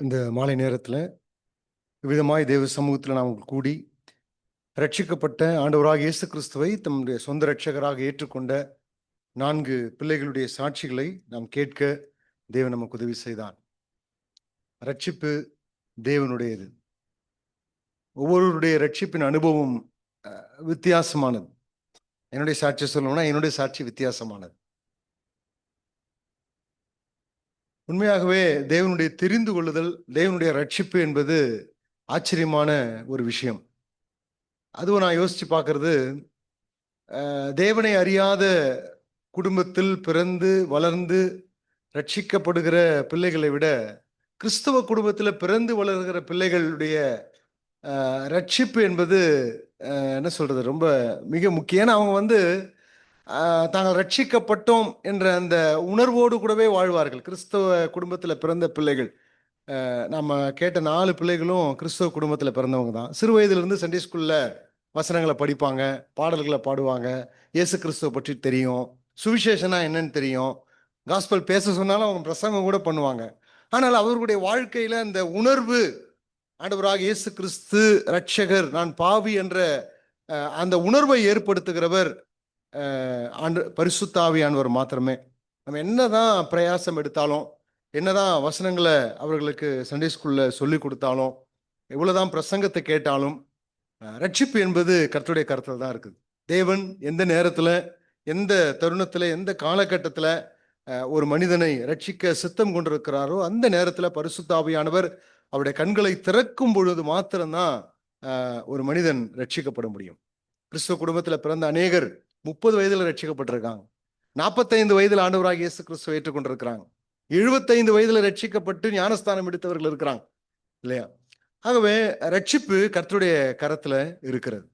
இந்த மாலை நேரத்தில் விதமாய் தேவ சமூகத்தில் நாம் கூடி ரட்சிக்கப்பட்ட ஆண்டவராக இயேசு கிறிஸ்துவை தம்முடைய சொந்த ரட்சகராக ஏற்றுக்கொண்ட 4 பிள்ளைகளுடைய சாட்சிகளை நாம் கேட்க தேவன் நமக்கு உதவி செய்தான். ரட்சிப்பு தேவனுடையது. ஒவ்வொருவருடைய ரட்சிப்பின் அனுபவம் வித்தியாசமானது. என்னுடைய சாட்சி சொல்லணும்னா என்னுடைய சாட்சி வித்தியாசமானது. உண்மையாகவே தேவனுடைய தெரிந்து கொள்ளுதல், தேவனுடைய ரட்சிப்பு என்பது ஆச்சரியமான ஒரு விஷயம். அதுவும் நான் யோசிச்சு பார்க்கறது, தேவனை அறியாத குடும்பத்தில் பிறந்து வளர்ந்து ரட்சிக்கப்படுகிற பிள்ளைகளை விட கிறிஸ்தவ குடும்பத்தில் பிறந்து வளர்கிற பிள்ளைகளுடைய ரட்சிப்பு என்பது என்ன சொல்றது, ரொம்ப மிக முக்கியம். ஏன்னா அவங்க தாங்கள் ரட்சிக்கப்பட்டோம் என்ற அந்த உணர்வோடு கூடவே வாழ்வார்கள். கிறிஸ்தவ குடும்பத்தில் பிறந்த பிள்ளைகள், நம்ம கேட்ட 4 பிள்ளைகளும் கிறிஸ்தவ குடும்பத்தில் பிறந்தவங்க தான். சிறு வயதிலிருந்து சண்டே ஸ்கூலில் வசனங்களை படிப்பாங்க, பாடல்களை பாடுவாங்க, இயேசு கிறிஸ்துவ பற்றி தெரியும், சுவிசேஷனா என்னன்னு தெரியும், காஸ்பல் பேச சொன்னாலும் அவங்க பிரசங்கம் கூட பண்ணுவாங்க. ஆனால் அவர்களுடைய வாழ்க்கையில் அந்த உணர்வு, ஆண்டவராக இயேசு கிறிஸ்து ரட்சகர், நான் பாவி என்ற அந்த உணர்வை ஏற்படுத்துகிறவர் பரிசுத்த ஆவியானவர் மாத்திரமே. நம்ம என்னதான் பிரயாசம் எடுத்தாலும், என்னதான் வசனங்களை அவர்களுக்கு சண்டே ஸ்கூல்ல சொல்லி கொடுத்தாலும், எவ்வளவுதான் பிரசங்கத்தை கேட்டாலும், ரட்சிப்பு என்பது கர்த்தருடைய கருத்தில் தான் இருக்குது. தேவன் எந்த நேரத்தில், எந்த தருணத்தில், எந்த காலகட்டத்தில் ஒரு மனிதனை ரட்சிக்க சித்தம் கொண்டிருக்கிறாரோ அந்த நேரத்தில் பரிசுத்த ஆவியானவர் அவருடைய கண்களை திறக்கும் பொழுது மாத்திரம்தான் ஒரு மனிதன் ரட்சிக்கப்பட முடியும். கிறிஸ்துவ குடும்பத்தில் பிறந்த அநேகர் 30 வயதில் ரட்சிக்கப்பட்டிருக்காங்க. 45 வயதில் ஆண்டவராக இயேசு கிறிஸ்துவை ஏற்றுக்கொண்டிருக்கிறாங்க. 75 வயதில் ரட்சிக்கப்பட்டு ஞானஸ்தானம் எடுத்தவர்கள் இருக்கிறாங்க இல்லையா? ஆகவே ரட்சிப்பு கர்த்தருடைய கரத்துல இருக்கிறது.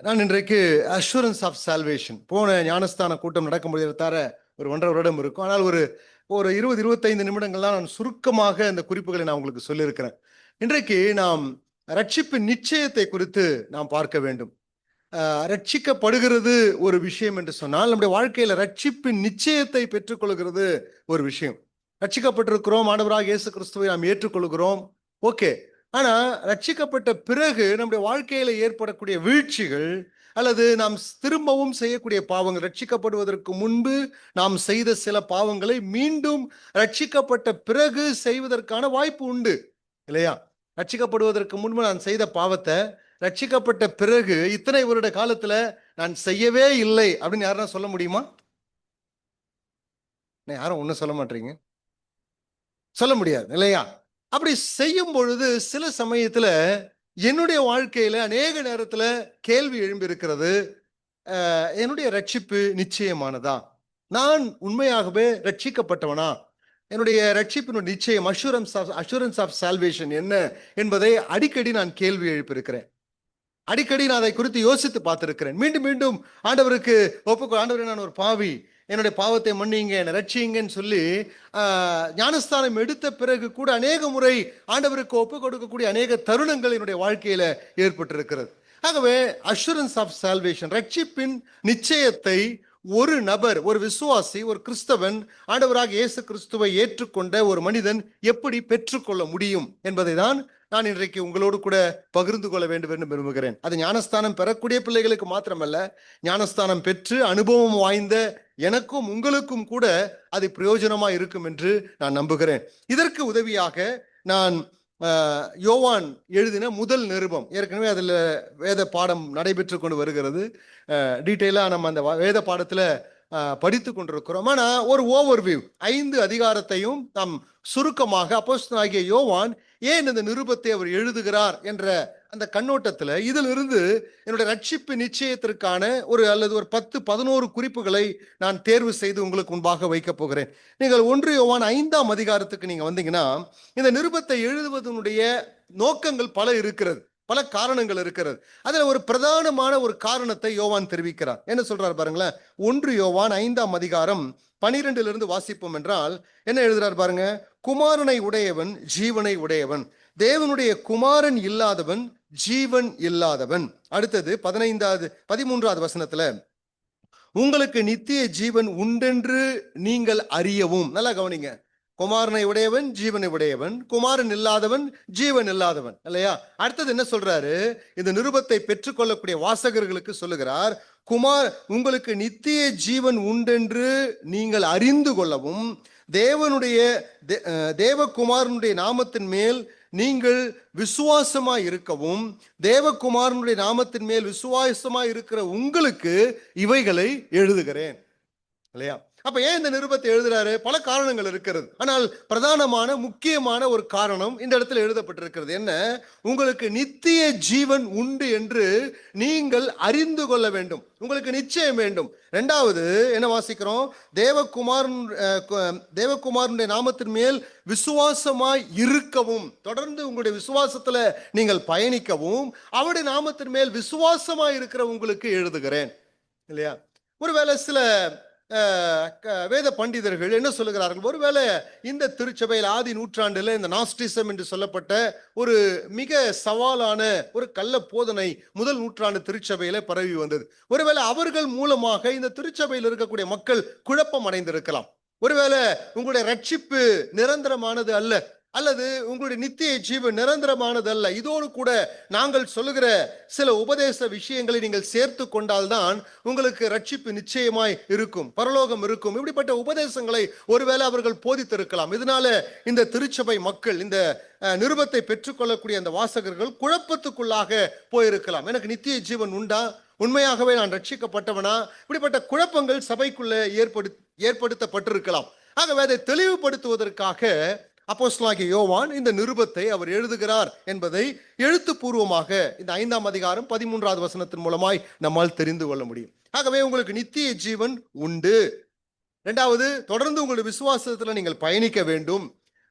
நான் இன்றைக்கு அஷூரன்ஸ் ஆஃப் சால்வேஷன், போன ஞானஸ்தான கூட்டம் நடக்கும்போது தர ஒரு 1.5 வருடம் இருக்கும். ஆனால் ஒரு 20-25 நிமிடங்கள் தான் நான் சுருக்கமாக இந்த குறிப்புகளை நான் உங்களுக்கு சொல்லியிருக்கிறேன். இன்றைக்கு நாம் ரட்சிப்பின் நிச்சயத்தை குறித்து நாம் பார்க்க வேண்டும். ரட்சிக்கப்படுகிறது ஒரு விஷயம் என்று சொன்னால், நம்முடைய வாழ்க்கையில ரட்சிப்பின் நிச்சயத்தை பெற்றுக்கொள்கிறது ஒரு விஷயம். ரட்சிக்கப்பட்டிருக்கிறோம், ஆண்டவராக இயேசு கிறிஸ்துவை நாம் ஏற்றுக்கொள்கிறோம், ஓகே. ஆனா ரட்சிக்கப்பட்ட பிறகு நம்முடைய வாழ்க்கையில ஏற்படக்கூடிய வீழ்ச்சிகள் அல்லது நாம் திரும்பவும் செய்யக்கூடிய பாவங்கள், ரட்சிக்கப்படுவதற்கு முன்பு நாம் செய்த சில பாவங்களை மீண்டும் ரட்சிக்கப்பட்ட பிறகு செய்வதற்கான வாய்ப்பு உண்டு இல்லையா? ரட்சிக்கப்படுவதற்கு முன்பு நான் செய்த பாவத்தை ரட்சிக்கப்பட்ட பிறகு இத்தனை வருட காலத்துல நான் செய்யவே இல்லை அப்படின்னு யாரும் சொல்ல முடியுமா? யாரும் ஒன்றும் சொல்ல மாட்டீங்க, சொல்ல முடியாது இல்லையா? அப்படி செய்யும் பொழுது சில சமயத்துல என்னுடைய வாழ்க்கையில அநேக நேரத்துல கேள்வி எழும்பி இருக்கிறது, என்னுடைய ரட்சிப்பு நிச்சயமானதா? நான் உண்மையாகவே ரட்சிக்கப்பட்டவனா? என்னுடைய ரட்சிப்பினுடைய நிச்சயம், அஷூரன்ஸ் ஆஃப் சால்வேஷன் என்ன என்பதை அடிக்கடி நான் கேள்வி எழுப்பியிருக்கிறேன். அடிக்கடி நான் அதை குறித்து யோசித்து பார்த்திருக்கிறேன். மீண்டும் மீண்டும் ஆண்டவருக்கு ஆண்டவரே நான் ஒரு பாவி, என்னுடைய பாவத்தை மன்னிங்க, என்னை ரட்சிங்கன்னு சொல்லி ஞானஸ்தானம் எடுத்த பிறகு கூட அநேக முறை ஆண்டவருக்கு ஒப்புக் கொடுக்கக்கூடிய அநேக தருணங்கள் என்னுடைய வாழ்க்கையில ஏற்பட்டிருக்கிறது. ஆகவே அஷூரன்ஸ் ஆஃப் சால்வேஷன், ரட்சிப்பின் நிச்சயத்தை ஒரு நபர், ஒரு விசுவாசி, ஒரு கிறிஸ்தவன், ஆண்டவராக இயேசு கிறிஸ்துவை ஏற்றுக்கொண்ட ஒரு மனிதன் எப்படி பெற்றுக்கொள்ள முடியும் என்பதை தான் நான் இன்றைக்கு உங்களோடு கூட பகிர்ந்து கொள்ள வேண்டும் என்று விரும்புகிறேன். அது ஞானஸ்தானம் பெறக்கூடிய பிள்ளைகளுக்கு மாத்திரமல்ல, ஞானஸ்தானம் பெற்று அனுபவம் வாய்ந்த எனக்கும் உங்களுக்கும் கூட அது பிரயோஜனமா இருக்கும் என்று நான் நம்புகிறேன். இதற்கு உதவியாக நான் யோவான் எழுதின முதல் நிருபம், ஏற்கனவே அதில் வேத பாடம் நடைபெற்று கொண்டு வருகிறது. டீட்டெயிலாக நம்ம அந்த வேத பாடத்தில் படித்து கொண்டிருக்கிறோம். ஆனால் ஒரு ஓவர்வியூ, 5 அதிகாரத்தையும் நாம் சுருக்கமாக அப்போஸ்தலனாகிய யோவான் ஏன் இந்த நிருபத்தை அவர் எழுதுகிறார் என்ற அந்த கண்ணோட்டத்தில் இதிலிருந்து என்னுடைய ரட்சிப்பு நிச்சயத்திற்கான ஒரு 10-11 குறிப்புகளை நான் தேர்வு செய்து உங்களுக்கு முன்பாக வைக்க போகிறேன். நீங்கள் 1 யோவான் 5ஆம் அதிகாரத்துக்கு நீங்க வந்தீங்கன்னா, இந்த நிருபத்தை எழுதுவதனுடைய நோக்கங்கள் பல இருக்கிறது, பல காரணங்கள் இருக்கிறது. அதுல ஒரு பிரதானமான ஒரு காரணத்தை யோவான் தெரிவிக்கிறார். என்ன சொல்றார் பாருங்களேன். 1 யோவான் 5ஆம் அதிகாரம் 12 வாசிப்போம் என்றால் என்ன எழுதுறார் பாருங்க. குமாரனை உடையவன் ஜீவனை உடையவன், தேவனுடைய குமாரன் இல்லாதவன் ஜீவன் இல்லாதவன். அடுத்தது 13வது வசனத்துல, உங்களுக்கு நித்திய ஜீவன் உண்டென்று நீங்கள் அறியவும். நல்லா கவனிங்க, குமாரனை உடையவன் ஜீவனை உடையவன், குமாரன் இல்லாதவன் ஜீவன் இல்லாதவன், இல்லையா? அடுத்தது என்ன சொல்றாரு? இந்த நிருபத்தை பெற்றுக்கொள்ளக்கூடிய வாசகர்களுக்கு சொல்லுகிறார், உங்களுக்கு நித்திய ஜீவன் உண்டென்று நீங்கள் அறிந்து கொள்ளவும், தேவனுடைய தேவகுமாரனுடைய நாமத்தின் மேல் நீங்கள் விசுவாசமாய் இருக்கவும், தேவகுமாரனுடைய நாமத்தின் மேல் விசுவாசமாய் இருக்கிற உங்களுக்கு இவைகளை எழுதுகிறேன், இல்லையா? அப்ப ஏன் இந்த நிருபத்தை எழுதுறாரு? பல காரணங்கள் இருக்கிறது. ஆனால் பிரதானமான முக்கியமான ஒரு காரணம் இந்த இடத்துல எழுதப்பட்டிருக்கிறது. என்ன? உங்களுக்கு நித்திய ஜீவன் உண்டு என்று நீங்கள் அறிந்து கொள்ள வேண்டும், உங்களுக்கு நிச்சயம் வேண்டும். இரண்டாவது என்ன வாசிக்கிறோம்? தேவகுமாரனுடைய நாமத்தின் மேல் விசுவாசமாய் இருக்கவும், தொடர்ந்து உங்களுடைய விசுவாசத்துல நீங்கள் பயணிக்கவும், அவருடைய நாமத்தின் மேல் விசுவாசமாய் இருக்கிற உங்களுக்கு எழுதுகிறேன், இல்லையா? ஒருவேளை சில வேத பண்டிதர்கள் என்ன சொல்லுகிறார்கள்? ஒருவேளை இந்த திருச்சபையில் ஆதி நூற்றாண்டில் இந்த நாஸ்டிசம் என்று சொல்லப்பட்ட ஒரு மிக சவாலான ஒரு கள்ள போதனை முதல் நூற்றாண்டு திருச்சபையில பரவி வந்தது. ஒருவேளை அவர்கள் மூலமாக இந்த திருச்சபையில் இருக்கக்கூடிய மக்கள் குழப்பம் அடைந்திருக்கலாம். ஒருவேளை உங்களுடைய ரட்சிப்பு நிரந்தரமானது அல்ல, அல்லது உங்களுடைய நித்திய ஜீவன் நிரந்தரமானது அல்ல, இதோடு கூட நாங்கள் சொல்லுகிற சில உபதேச விஷயங்களை நீங்கள் சேர்த்து கொண்டால்தான் உங்களுக்கு ரட்சிப்பு நிச்சயமாய் இருக்கும், பரலோகம் இருக்கும், இப்படிப்பட்ட உபதேசங்களை ஒருவேளை அவர்கள் போதித்திருக்கலாம். இதனால இந்த திருச்சபை மக்கள் இந்த நிருபத்தை பெற்றுக்கொள்ளக்கூடிய அந்த வாசகர்கள் குழப்பத்துக்குள்ளாக போயிருக்கலாம். எனக்கு நித்திய ஜீவன் உண்டா? உண்மையாகவே நான் ரட்சிக்கப்பட்டவனா? இப்படிப்பட்ட குழப்பங்கள் சபைக்குள்ள ஏற்படுத்தப்பட்டிருக்கலாம். ஆகவே அதை தெளிவுபடுத்துவதற்காக அப்போஸ்தலனாகிய யோவான் இந்த நிருபத்தை அவர் எழுதுகிறார் என்பதை எழுத்துப்பூர்வமாக இந்த 5ஆம் அதிகாரம் 13வது வசனத்தின் மூலமாய் நம்மால் தெரிந்து கொள்ள முடியும். ஆகவே உங்களுக்கு நித்திய ஜீவன் உண்டு. இரண்டாவது, தொடர்ந்து உங்களுடைய விசுவாசத்துல நீங்கள் பயணிக்க வேண்டும்.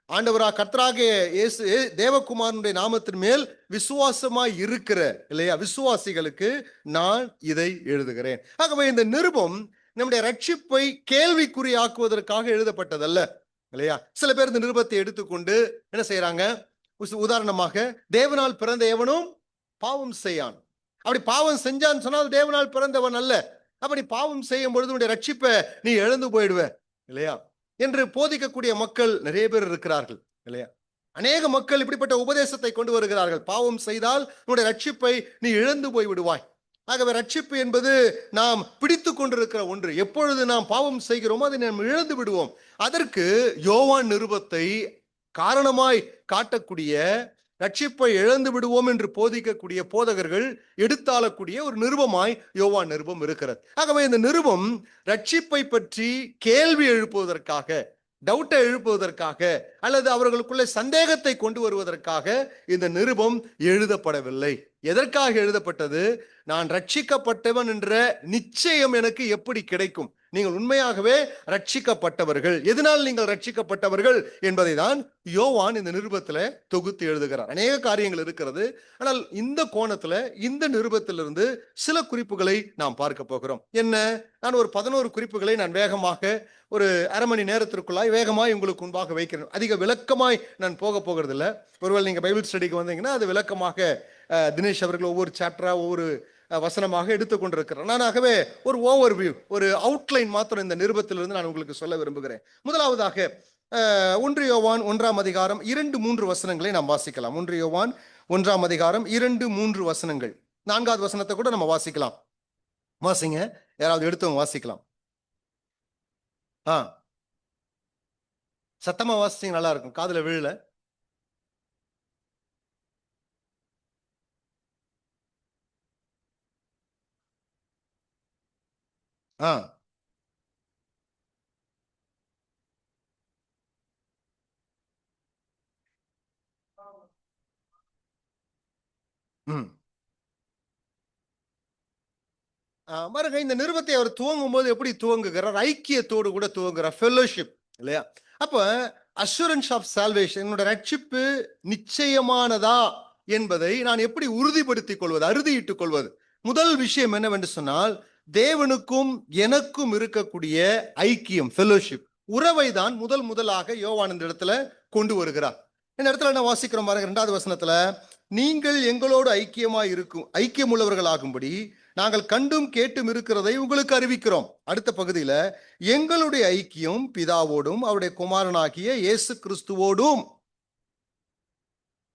ஆண்டவராக கர்த்தராகிய இயேசு தேவகுமாரனுடைய நாமத்தின் மேல் விசுவாசமாய் இருக்கிற, இல்லையா, விசுவாசிகளுக்கு நான் இதை எழுதுகிறேன். ஆகவே இந்த நிருபம் நம்முடைய ரட்சிப்பை கேள்விக்குறியாக்குவதற்காக எழுதப்பட்டதல்ல, இல்லையா? சில பேர் இந்த நிருபத்தை எடுத்துக்கொண்டு என்ன செய்யறாங்க? உதாரணமாக, தேவனால் பிறந்த எவனும் பாவம் செய்யான், அப்படி பாவம் செஞ்சான்னு சொன்னால் தேவனால் பிறந்தவன் அல்ல, அப்படி பாவம் செய்யும் பொழுது உன்னுடைய ரட்சிப்பை நீ இழந்து போயிடுவ, இல்லையா, என்று போதிக்கக்கூடிய மக்கள் நிறைய பேர் இருக்கிறார்கள், இல்லையா? அநேக மக்கள் இப்படிப்பட்ட உபதேசத்தை கொண்டு வருகிறார்கள். பாவம் செய்தால் உன்னுடைய ரட்சிப்பை நீ இழந்து போய் விடுவாய். ஆகவே ரட்சிப்பு என்பது நாம் பிடித்து கொண்டிருக்கிற ஒன்று. எப்பொழுது நாம் பாவம் செய்கிறோமோ அதை நாம் இழந்து விடுவோம். அதற்கு யோவான் நிருபத்தை காரணமாய் காட்டக்கூடிய, ரட்சிப்பை இழந்து விடுவோம் என்று போதிக்கக்கூடிய போதகர்கள் எடுத்தாளக்கூடிய ஒரு நிருபமாய் யோவான் நிருபம் இருக்கிறது. ஆகவே இந்த நிருபம் ரட்சிப்பை பற்றி கேள்வி எழுப்புவதற்காக, டவுட்டை எழுப்புவதற்காக, அல்லது அவர்களுக்குள்ள சந்தேகத்தை கொண்டு வருவதற்காக இந்த நிருபம் எழுதப்படவில்லை. எதற்காக எழுதப்பட்டது? நான் ரட்சிக்கப்பட்டவன் என்ற நிச்சயம் எனக்கு எப்படி கிடைக்கும்? நீங்கள் உண்மையாகவே ரட்சிக்கப்பட்டவர்கள். எதனால் நீங்கள் ரட்சிக்கப்பட்டவர்கள் என்பதை தான் யோவான் இந்த நிருபத்துல தொகுத்து எழுதுகிறார். அநேக காரியங்கள் இருக்கிறது, ஆனால் இந்த கோணத்துல இந்த நிருபத்திலிருந்து சில குறிப்புகளை நாம் பார்க்க போகிறோம். என்ன? நான் ஒரு 11 குறிப்புகளை நான் வேகமாக ஒரு அரை மணி நேரத்திற்குள்ளாய் வேகமாய் உங்களுக்கு முன்பாக வைக்கிறேன். அதிக விளக்கமாய் நான் போகிறது இல்லை. ஒருவேளை நீங்க பைபிள் ஸ்டடிக்கு வந்தீங்கன்னா அது விளக்கமாக தினேஷ் அவர்கள் ஒவ்வொரு சாப்டரா ஒவ்வொரு வசனமாக எடுத்துக்கொண்டிருக்கிறார். நானாகவே ஒரு ஓவர்வியூ, ஒரு அவுட்லைன் மாத்திரம் இந்த நிருபத்திலிருந்து நான் உங்களுக்கு சொல்ல விரும்புகிறேன். முதலாவதாக 1 யோவான் 1ஆம் அதிகாரம் 2-3 வசனங்களை நாம் வாசிக்கலாம். 1 யோவான் 1ஆம் அதிகாரம் 2-3 வசனங்கள். 4வது வசனத்தை கூட நம்ம வாசிக்கலாம். வாசிங்க, யாராவது எடுத்தவங்க வாசிக்கலாம். சத்தமா வாசிச்சீங்க, நல்லா இருக்கும், காதுல விழல. பாருங்க, இந்த நிருபத்தை அவர் துவங்கும் போது எப்படி துவங்குகிறார்? ஐக்கியத்தோடு கூட துவங்குகிறார், ஃபெல்லோஷிப், இல்லையா? அப்ப அஷூரன்ஸ் ஆஃப் சால்வேஷன், என்னோட ரட்சிப்பு நிச்சயமானதா என்பதை நான் எப்படி உறுதிப்படுத்திக் கொள்வது, அறுதியிட்டுக் கொள்வது? முதல் விஷயம் என்னவென்று சொன்னால், தேவனுக்கும் எனக்கும் இருக்கக்கூடிய ஐக்கியம், ஃபெல்லோஷிப், உறவை தான் முதலாக யோவான் இந்த இடத்துல கொண்டு வருகிறார். இந்த இடத்துல என்ன வாசிக்கிறோம் பாருங்க, 2வது வசனத்துல, நீங்கள் எங்களோடு ஐக்கியம் உள்ளவர்களாகும்படி நாங்கள் கண்டும் கேட்டும் இருக்கிறதை உங்களுக்கு அறிவிக்கிறோம். அடுத்த பகுதியில, எங்களுடைய ஐக்கியம் பிதாவோடும் அவருடைய குமாரனாகிய இயேசு கிறிஸ்துவோடும்,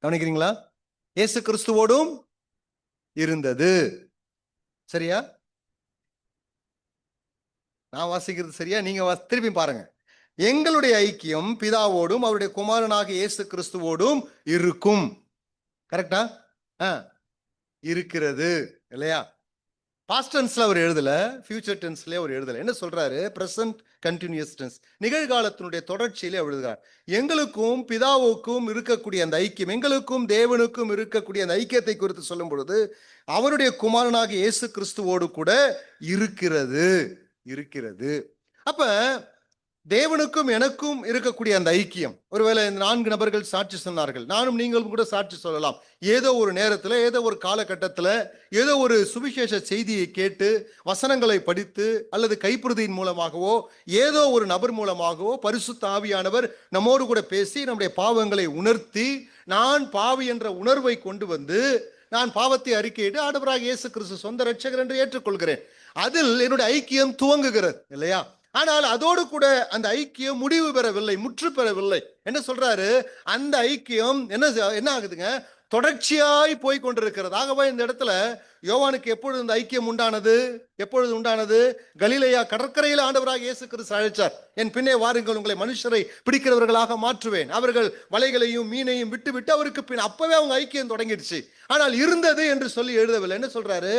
கவனிக்கிறீங்களா, இயேசு கிறிஸ்துவோடும் இருந்தது. சரியா? நான் வாசிக்கிறது சரியா? நீங்க திருப்பி பாருங்க. எங்களுடைய ஐக்கியம் பிதாவோடும் அவருடைய குமாரனாக இயேசு கிறிஸ்துவோடும் இருக்கும். கரெக்டா? இருக்கிறது இல்லையா? பாஸ்ட் டென்ஸ்ல அவர் எழுதல, ஃபியூச்சர் டென்ஸ்ல அவர் எழுதல. என்ன சொல்றாரு? பிரசன்ட் கண்டினியூஸ் டென்ஸ், நிகழ்காலத்தினுடைய தொடர்ச்சியிலே எழுதுகிறார். எங்களுக்கும் பிதாவுக்கும் இருக்கக்கூடிய அந்த ஐக்கியம், எங்களுக்கும் தேவனுக்கும் இருக்கக்கூடிய அந்த ஐக்கியத்தை குறித்து சொல்லும் பொழுது அவருடைய குமாரனாக இயேசு கிறிஸ்துவோடு கூட இருக்கிறது. அப்ப தேவனுக்கும் எனக்கும் இருக்கக்கூடிய அந்த ஐக்கியம், ஒருவேளை இந்த 4 நபர்கள் சாட்சி சொன்னார்கள், நானும் நீங்களும் கூட சாட்சி சொல்லலாம். ஏதோ ஒரு நேரத்தில், ஏதோ ஒரு காலகட்டத்தில், ஏதோ ஒரு சுவிசேஷ செய்தியை கேட்டு, வசனங்களை படித்து, அல்லது கைப்பிரதியின் மூலமாகவோ, ஏதோ ஒரு நபர் மூலமாகவோ பரிசுத்த ஆவியானவர் நம்மோடு கூட பேசி நம்முடைய பாவங்களை உணர்த்தி, நான் பாவி என்ற உணர்வை கொண்டு வந்து, நான் பாவத்தை அறிக்கையிட்டு ஆண்டவராக இயேசு கிறிஸ்து சொந்த இரட்சகர் என்று ஏற்றுக்கொள்கிறேன். அதில் என்னுடைய ஐக்கியம் துவங்குகிறது இல்லையா? ஆனால் அதோடு கூட அந்த ஐக்கியம் முடிவு பெறவில்லை, முற்று பெறவில்லை. என்ன சொல்றாரு? அந்த ஐக்கியம் என்ன ஆகுதுங்க? தொடர்ச்சியாய் போய் கொண்டிருக்கிறது. ஆகவே இந்த இடத்துல யோவானுக்கு எப்பொழுது இந்த ஐக்கியம் உண்டானது? எப்பொழுது உண்டானது? கலிலேயா கடற்கரையில் ஆண்டவராக இயேசு கிறிஸ்து அழைச்சார். என் பின்னே வாருங்கள், உங்களை மனுஷரை பிடிக்கிறவர்களாக மாற்றுவேன். அவர்கள் வலைகளையும் மீனையும் விட்டு விட்டு அவருக்கு பின், அப்பவே அவங்க ஐக்கியம் தொடங்கிடுச்சு. ஆனால் இருந்தது என்று சொல்லி எழுதவில்லை. என்ன சொல்றாரு?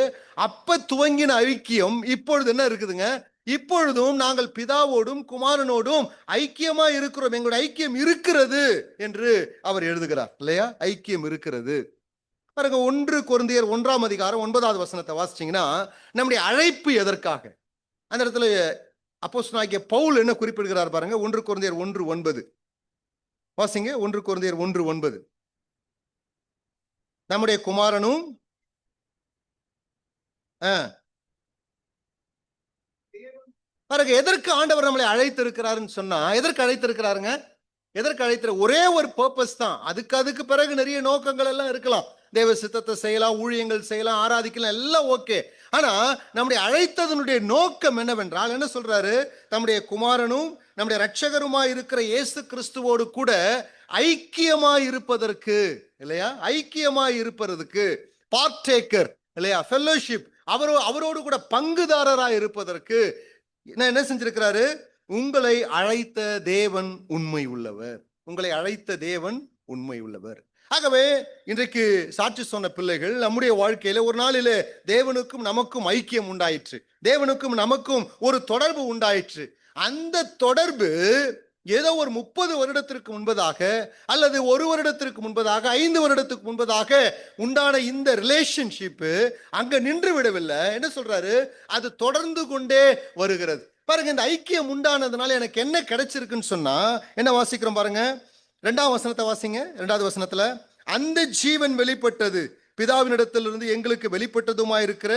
அப்ப துவங்கின ஐக்கியம் இப்பொழுது என்ன இருக்குதுங்க? இப்பொழுதும் நாங்கள் பிதாவோடும் குமாரனோடும் ஐக்கியமா இருக்கிறோம், எங்களுடைய ஐக்கியம் இருக்கிறது என்று அவர் எழுதுகிறார் இல்லையா? ஐக்கியம் இருக்கிறது. பாருங்க, 1 கொரிந்தியர் 1ஆம் அதிகாரம் 9வது வசனத்தை வாசிச்சீங்கன்னா, நம்முடைய அழைப்பு எதற்காக? அந்த இடத்துல அப்போஸ்தலனாகிய பவுல் என்ன குறிப்பிடுகிறார் பாருங்க. 1 கொரிந்தியர் 1:9 வாசிங்க. 1 கொரிந்தியர் 1:9. நம்முடைய குமாரனும் பாருங்க, எதற்கு ஆண்டவர் நம்மளை அழைத்திருக்கிறாருன்னு சொன்னா, எதற்கு அழைத்திருக்கிறாருங்க? எதற்கு அழைத்திரு? ஒரே ஒரு பர்பஸ் தான். அதுக்கு பிறகு நிறைய நோக்கங்கள் எல்லாம் இருக்கலாம். தேவ சித்தத்தை செய்யலாம், ஊழியங்கள் செய்யலாம், ஆராதிக்கலாம், எல்லாம் ஓகே. ஆனா நம்முடைய அழைத்ததனுடைய நோக்கம் என்னவென்றால், என்ன சொல்றாரு? நம்முடைய குமாரனும் நம்முடைய இரட்சகருமாய் இருக்கிற இயேசு கிறிஸ்துவோடு கூட ஐக்கியமாய் இருப்பதற்கு இல்லையா? ஐக்கியமாய் இருப்பதற்கு, பார்ட்டேக்கர் இல்லையா? ஃபெல்லோஷிப், அவரோடு கூட பங்குதாரராய் இருப்பதற்கு என்ன செஞ்சிருக்கிறாரு? உங்களை அழைத்த தேவன் உண்மை உள்ளவர். உங்களை அழைத்த தேவன் உண்மை உள்ளவர். ஆகவே இன்றைக்கு சாட்சி சொன்ன பிள்ளைகள், நம்முடைய வாழ்க்கையில ஒரு நாளிலே தேவனுக்கும் நமக்கும் ஐக்கியம் உண்டாயிற்று, தேவனுக்கும் நமக்கும் ஒரு தொடர்பு உண்டாயிற்று. அந்த தொடர்பு ஏதோ ஒரு 30 வருடத்திற்கு முன்பதாக, அல்லது 1 வருடத்திற்கு முன்பதாக, 5 வருடத்துக்கு முன்பதாக உண்டான இந்த ரிலேஷன்ஷிப் அங்க நின்று விடவில்லை. என்ன சொல்றாரு? அது தொடர்ந்து கொண்டே வருகிறது. பாருங்க, இந்த ஐக்கியம் உண்டானதுனால எனக்கு என்ன கிடைச்சிருக்குன்னு சொன்னா, என்ன வாசிக்கிறோம் பாருங்க. 2ஆம் வசனத்தை வாசிங்க. 2வது வசனத்துல, அந்த ஜீவன் வெளிப்பட்டது, பிதாவினிடத்திலிருந்து எங்களுக்கு வெளிப்பட்டதுமாயிருக்கிற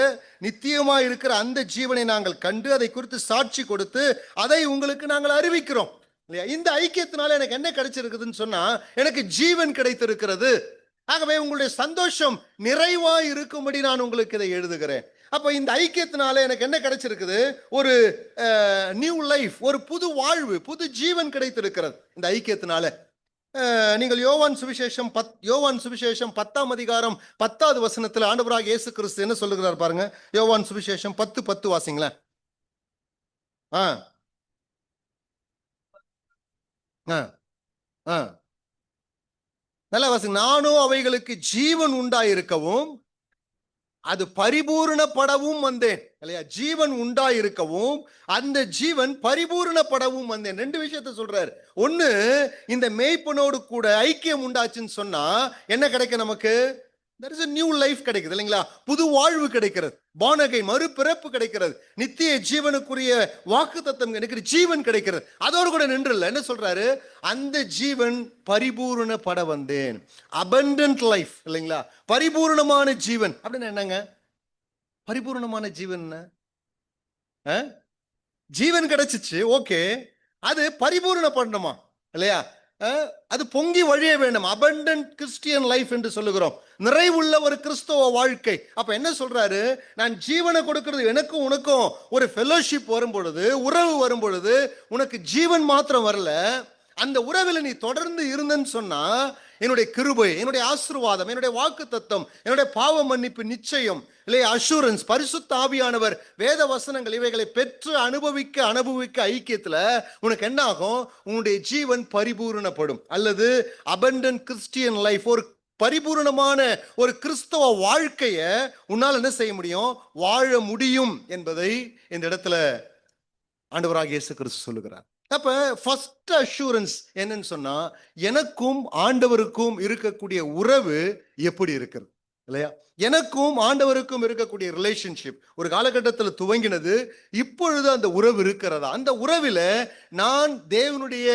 நித்தியமாயிருக்கிற அந்த ஜீவனை நாங்கள் கண்டு அதை குறித்து சாட்சி கொடுத்து அதை உங்களுக்கு நாங்கள் அறிவிக்கிறோம். இந்த ஐக்கியத்தினால எனக்கு என்ன கிடைச்சிருக்குதுன்னு சொன்னா, எனக்கு ஜீவன் கிடைத்திருக்கிறது. ஆகவே உங்களுடைய சந்தோஷம் நிறைவாய் இருக்கும்படி நான் உங்களுக்கு இதை எழுதுகிறேன். அப்ப இந்த ஐக்கியத்தினால எனக்கு என்ன கிடைச்சிருக்குது? ஒரு நியூ லைஃப், ஒரு புது வாழ்வு, புது ஜீவன் கிடைத்திருக்கிறது இந்த ஐக்கியத்தினால. நீங்கள் யோவான் சுவிசேஷம் 10ஆம் அதிகாரம் 10வது வசனத்தில் ஆண்டவராக இயேசு கிறிஸ்து என்ன சொல்லுகிறார் பாருங்க. யோவான் சுவிசேஷம் 10:10 வாசிங்களேன். நல்லா வாசிங்க. நானும் அவைகளுக்கு ஜீவன் உண்டாயிருக்கவும் அது பரிபூர்ணப்படவும் வந்தேன் இல்லையா? ஜீவன் உண்டாயிருக்கவும் அந்த ஜீவன் பரிபூர்ணப்படவும் வந்தேன். 2 விஷயத்தை சொல்றாரு. ஒண்ணு, இந்த மேய்ப்பனோடு கூட ஐக்கியம் உண்டாச்சுன்னு சொன்னா என்ன கிடைக்கும் நமக்கு? there is a new life கிடைக்குது இல்லைங்களா? புது வாழ்வு கிடைக்கிறது, born again, மறுபிறப்பு கிடைக்கிறது, நித்திய ஜீவனுக்குரிய வாக்குத்தத்தம் எனக்கு ஜீவன் கிடைக்கிறது. அதோடு கூட நின்றுல என்ன சொல்றாரு? அந்த ஜீவன் பரிபூர்ணப்பட வந்தேன். abundant life இல்லைங்களா? பரிபூர்ணமான ஜீவன் அப்படின்னு என்னங்க? பரிபூர்ணமான ஜீவன் ஜீவன் கிடைச்சிச்சு, ஓகே. அது பரிபூர்ணப்படணுமா இல்லையா? அது பொங்கி வழிய வேண்டும். அபண்டன்ட் கிறிஸ்டியன் லைஃப் என்று சொல்லுகிறோம், நிறைவுள்ள ஒரு கிறிஸ்தவ வாழ்க்கை. அப்ப என்ன சொல்றாரு, நான் ஜீவனை கொடுக்கிறது எனக்கும் உனக்கும் ஒரு ஃபெலோஷிப் வரும் பொழுது, உறவு வரும் பொழுது, உனக்கு ஜீவன் மாத்திரம் வரல, அந்த உறவில் நீ தொடர்ந்து இருந்தன்னு சொன்னா என்னுடைய கிருபை, என்னுடைய ஆசீர்வாதம், என்னுடைய வாக்கு தத்தம், என்னுடைய பாவ மன்னிப்பு நிச்சயம், இல்லையா, அஷூரன்ஸ், பரிசுத்த ஆவியானவர், வேத வசனங்கள், இவைகளை பெற்று அனுபவிக்க ஐக்கியத்துல உனக்கு என்ன ஆகும், உன்னுடைய ஜீவன் பரிபூரணப்படும். அல்லது அபண்டன்ட் கிறிஸ்டியன் லைஃப், ஒரு பரிபூரணமான ஒரு கிறிஸ்தவ வாழ்க்கைய உன்னால் என்ன செய்ய முடியும், வாழ முடியும் என்பதை இந்த இடத்துல ஆண்டவராகிய இயேசு கிறிஸ்து சொல்லுகிறார். அப்ப ஃபர்ஸ்ட் அஷூரன்ஸ் என்னன்னு சொன்னா, எனக்கும் ஆண்டவருக்கும் இருக்கக்கூடிய உறவு எப்படி இருக்கிறது, இல்லையா? எனக்கும் ஆண்டவருக்கும் இருக்கக்கூடிய ரிலேஷன்ஷிப் ஒரு காலகட்டத்தில் துவங்கினது, இப்பொழுது அந்த உறவு இருக்கிறதா? அந்த உறவில் நான் தேவனுடைய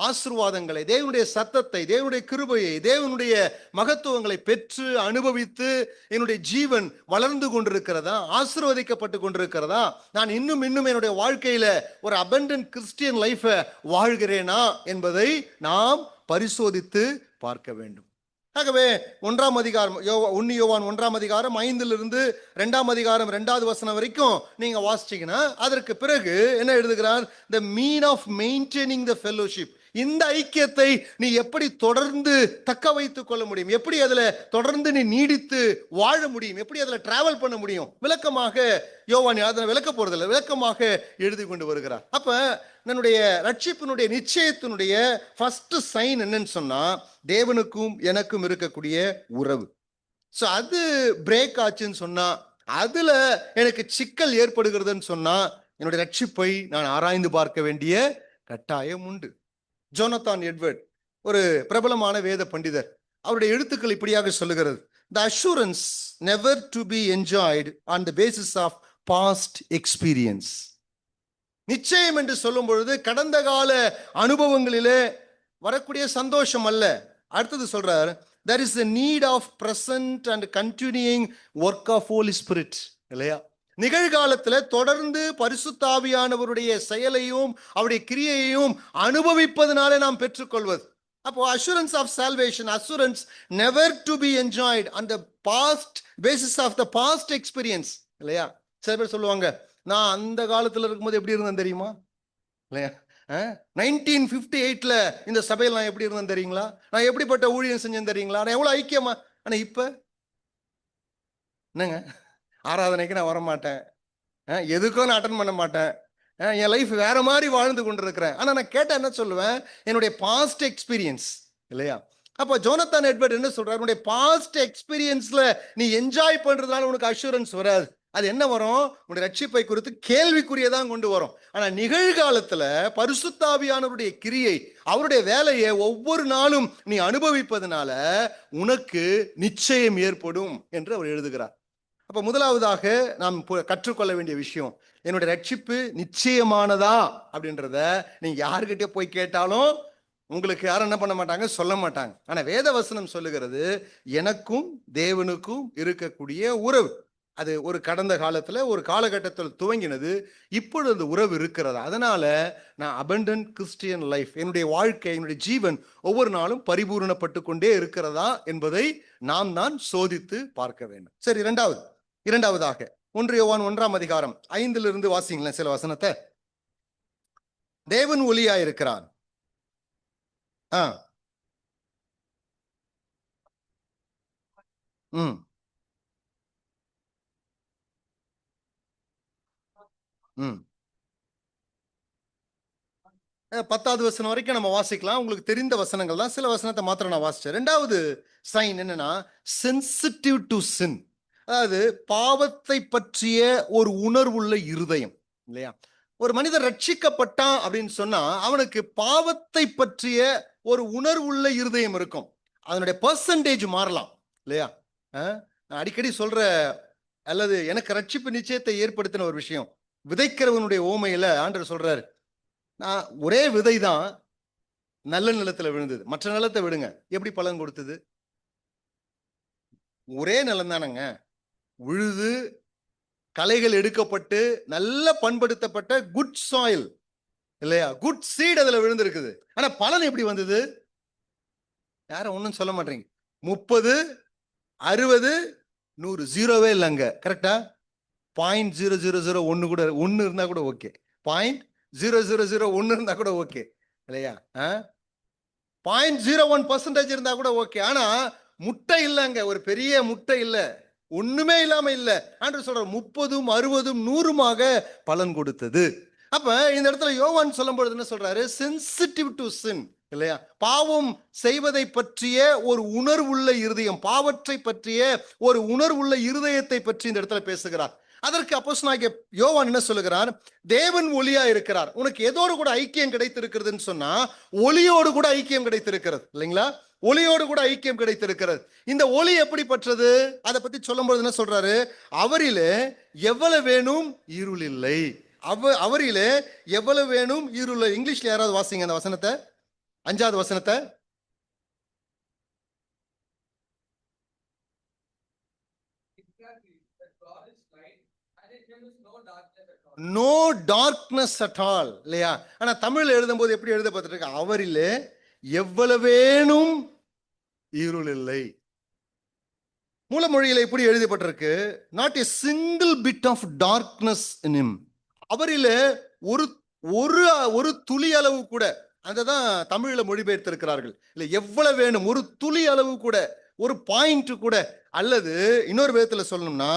ஆசீர்வாதங்களை, தேவனுடைய சத்தத்தை, தேவனுடைய கிருபையை, தேவனுடைய மகத்துவங்களை பெற்று அனுபவித்து என்னுடைய ஜீவன் வளர்ந்து கொண்டிருக்கிறதா, ஆசீர்வதிக்கப்பட்டு கொண்டிருக்கிறதா? நான் இன்னும் என்னுடைய வாழ்க்கையில ஒரு அபண்டன்ட் கிறிஸ்டியன் லைஃபை வாழ்கிறேனா என்பதை நாம் பரிசோதித்து பார்க்க வேண்டும். ஆகவே 1ஆம் அதிகாரம் 1 யோவான் 1ஆம் அதிகாரம் 5 2ஆம் அதிகாரம் 2வது வசனம் வரைக்கும் நீங்க வாசிச்சீங்கன்னா, அதற்கு பிறகு என்ன எழுதுகிறார், the mean of maintaining the fellowship, இந்த ஐக்கியத்தை நீ எப்படி தொடர்ந்து தக்க வைத்துக் கொள்ள முடியும், எப்படி அதுல தொடர்ந்து நீ நீடித்து வாழ முடியும், எப்படி அதுல டிராவல் பண்ண முடியும், விளக்கமாக யோவான் அதனை விளக்க போறதில்லை, விளக்கமாக எழுதி கொண்டு வருகிறார். அப்ப என்னுடைய ரட்சிப்பினுடைய நிச்சயத்தினுடைய ஃபர்ஸ்ட் சைன் என்னன்னு சொன்னா, தேவனுக்கும் எனக்கும் இருக்கக்கூடிய உறவு. ஸோ அது பிரேக் ஆச்சுன்னு சொன்னா, அதுல எனக்கு சிக்கல் ஏற்படுகிறதுன்னு சொன்னா, என்னுடைய ரட்சிப்பை நான் ஆராய்ந்து பார்க்க வேண்டிய கட்டாயம் உண்டு. ஜோனத்தான் எட்வர்ட், ஒரு பிரபலமான வேத பண்டிதர், அவருடைய எழுத்துக்கள் இப்படியாக சொல்லுகிறது, the assurance never to be enjoyed on the basis of past experience. நிச்சயம் என்று சொல்லும் பொழுது கடந்த கால அனுபவங்களிலே வரக்கூடிய சந்தோஷம் அல்ல. அடுத்தது சொல்றார், there is a need of present and continuing work of Holy Spirit, இல்லையா? நிகழ்காலத்துல தொடர்ந்து பரிசுத்த ஆவியானவருடைய செயலையும் அவருடைய கிரியையையும் அனுபவிப்பதனாலே நாம் பெற்றுக்கொள்வது. அப்போ assurance of salvation, assurance never to be enjoyed on the past basis of the past experience, இல்லையா? சில பேர் சொல்லுவாங்க, நான் அந்த காலத்துல இருக்கும்போது எப்படி இருந்தேன் தெரியுமா, இல்லையா? 1958ல இந்த சபையில் நான் எப்படி இருந்தேன் தெரியுங்களா, நான் எப்படிப்பட்ட ஊழியம் செஞ்சேன் தெரியுங்களா, நான் எவ்வளவு ஐக்கியமா. ஆனா இப்ப என்னங்க, ஆராதனைக்கு நான் வரமாட்டேன், எதுக்கும் நான் அட்டன் பண்ண மாட்டேன், என் லைஃப் வேற மாதிரி வாழ்ந்து கொண்டிருக்கிறேன். ஆனா நான் கேட்ட என்ன சொல்லுவேன், என்னுடைய பாஸ்ட் எக்ஸ்பீரியன்ஸ், இல்லையா? அப்போ ஜோனத்தான் எட்வர்ட் என்ன சொல்றாரு, உன்னுடைய பாஸ்ட் எக்ஸ்பீரியன்ஸ்ல நீ என்ஜாய் பண்றதுனால உனக்கு அஷூரன்ஸ் வராது. அது என்ன வரும், உன்னுடைய ரட்சிப்பை குறித்து கேள்விக்குரியதான் கொண்டு வரும். ஆனா நிகழ்காலத்துல பரிசுத்த ஆவியானவருடைய கிரியை, அவருடைய வேலையை ஒவ்வொரு நாளும் நீ அனுபவிப்பதனால உனக்கு நிச்சயம் ஏற்படும் என்று அவர் எழுதுகிறார். அப்ப முதலாவதாக நாம் கற்றுக்கொள்ள வேண்டிய விஷயம், என்னுடைய ரட்சிப்பு நிச்சயமானதா அப்படின்றத நீங்க யாருக்கிட்டே போய் கேட்டாலும் உங்களுக்கு யாரும் என்ன பண்ண மாட்டாங்க, சொல்ல மாட்டாங்க. ஆனா வேத வசனம் சொல்லுகிறது, எனக்கும் தேவனுக்கும் இருக்கக்கூடிய உறவு, அது ஒரு கடந்த காலத்துல ஒரு காலகட்டத்தில் துவங்கினது, இப்பொழுது அந்த உறவு இருக்கிறதா? அதனால நான் அபண்டன்ட் கிறிஸ்டியன் லைஃப், என்னுடைய வாழ்க்கை, என்னுடைய ஜீவன் ஒவ்வொரு நாளும் பரிபூரணப்பட்டு கொண்டே இருக்கிறதா என்பதை நாம் தான் சோதித்து பார்க்க வேண்டும். சரி, இரண்டாவதாக 1 யோவான் 1ஆம் அதிகாரம் 5 வாசிங்களேன் சில வசனத்தை. தேவன் ஒளியாயிருக்கிறார். ம் 10வது வசனம் வரைக்கும் நம்ம வாசிக்கலாம். உங்களுக்கு தெரிந்த வசனங்கள் தான், சில வசனத்தை மாத்திரம் நான் வாசிச்சேன். 2வது சைன் என்னன்னா, சென்சிட்டிவ் டு சின், அதாவது பாவத்தை பற்றிய ஒரு உணர்வுள்ள இருதயம், இல்லையா? ஒரு மனிதர் ரட்சிக்கப்பட்டான் அப்படின்னு சொன்னா அவனுக்கு பாவத்தை பற்றிய ஒரு உணர்வுள்ள இருதயம் இருக்கும். அதனுடைய பெர்சன்டேஜ் மாறலாம், இல்லையா? நான் அடிக்கடி சொல்ற, அல்லது எனக்கு ரட்சிப்பு நிச்சயத்தை ஏற்படுத்தின ஒரு விஷயம், விதைக்கிறவனுடைய ஓமையில ஆண்டவர் சொல்றாரு, நான் ஒரே விதை தான் நல்ல நிலத்துல விழுந்தது, மற்ற நிலத்தை விடுங்க, எப்படி பலன் கொடுத்தது? ஒரே நிலம் தானங்க, உழுது களைகள் எடுக்கப்பட்டு நல்ல பண்படுத்தப்பட்ட குட் சாயில், இல்லையா? குட் சீட் அதுல விழுந்திருக்குது. ஆனா பலன் எப்படி வந்தது? யாரும் ஒன்றும் சொல்ல மாட்டீங்க. 30, 60, 100, ஜீரோவே இல்லைங்க. கரெக்டா? 0.0001 கூட, ஒன்று இருந்தா கூட ஓகே. 0.0001 இருந்தா கூட ஓகே இல்லையா? 0.01% இருந்தா கூட ஓகே. ஆனா முட்டை இல்லைங்க, ஒரு பெரிய முட்டை இல்லை, ஒண்ணுமே இல்லாம இல்ல. ஆண்டவர் சொல்ற 30, 60, 100 பலன் கொடுத்தது. அப்ப இந்த இடத்துல யோவான் சொல்லும் பொழுது என்ன சொல்றாரு? சென்சிட்டிவ் டு சின் இல்லையா? பாவம் செய்வதை பற்றிய ஒரு உணர்வுள்ள இருதயம், பாவத்தை பற்றிய ஒரு உணர்வுள்ள இருதயத்தை பற்றி இந்த இடத்துல பேசுகிறார். அதற்கு அப்போஸ்தலனாகிய யோவான் என்ன சொல்லுகிறார்? தேவன் ஒளியா இருக்கிறார். உனக்கு எதோடு கூட ஐக்கியம் கிடைத்திருக்கிறதுன்னு சொன்னா ஒளியோடு கூட ஐக்கியம் கிடைத்திருக்கிறது இல்லைங்களா? ஒளியோடு கூட ஐக்கியம் கிடைத்திருக்கிறது. இந்த ஒளி எப்படிப்பட்டது? அதை பத்தி சொல்லும்போது என்ன சொல்றாரு? அவரிலே எவ்வளவு வேணும் இருள் இல்லை. அவரிலே எவ்வளவு வேணும் இருள். இங்கிலீஷ்ல யாராவது வாசிங்க அந்த வசனத்தை, 5வது வசனத்தை. நோ டார்க்னஸ் அட் ஆல் இல்லையா? ஆனா தமிழ்ல எழுதும் போது எப்படி எழுதப்பட்டிருக்கு? அவரிலே எவ்வளவேனும் இருள் இல்லை. மூலமொழியில இப்படி எழுதப்பட்டிருக்கு, not a single bit of darkness in him. அவரிலே ஒரு ஒரு ஒரு துளி அளவு கூட, அதுதான் தமிழ்ல மொழிபெயர்த்திருக்கிறார்கள். இல்லை எவ்வளவு வேணும், ஒரு துளி அளவு கூட, ஒரு பாயிண்ட் கூட, அல்லது இன்னொரு விதத்துல சொல்லணும்னா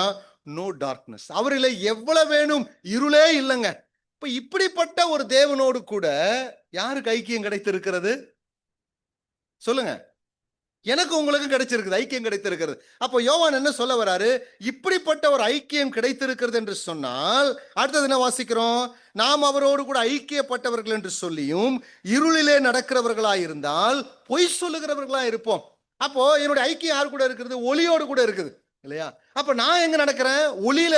நோ டார்க்னஸ். அவரிலே எவ்வளவு வேணும் இருளே இல்லைங்க. இப்ப இப்படிப்பட்ட ஒரு தேவனோடு கூட யாருக்கு ஐக்கியம் கிடைத்திருக்கிறது சொல்லுங்க? எனக்கு உங்களுக்கு கிடைச்சிருக்குது, ஐக்கியம் கிடைத்திருக்கிறது. அப்போ யோவான் என்ன சொல்ல வராரு? இப்படிப்பட்ட ஒரு ஐக்கியம் கிடைத்திருக்கிறது என்று சொன்னால் அடுத்தது என்ன வாசிக்கிறோம்? நாம் அவரோடு கூட ஐக்கியப்பட்டவர்கள் என்று சொல்லியும் இருளிலே நடக்கிறவர்களாயிருந்தால் பொய் சொல்லுகிறவர்களா இருப்போம். அப்போ என்னுடைய ஐக்கியம் யார் கூட இருக்கிறது? ஒளியோடு கூட இருக்குது இல்லையா? அப்ப நான் எங்க நடக்கிறேன்? ஒளியில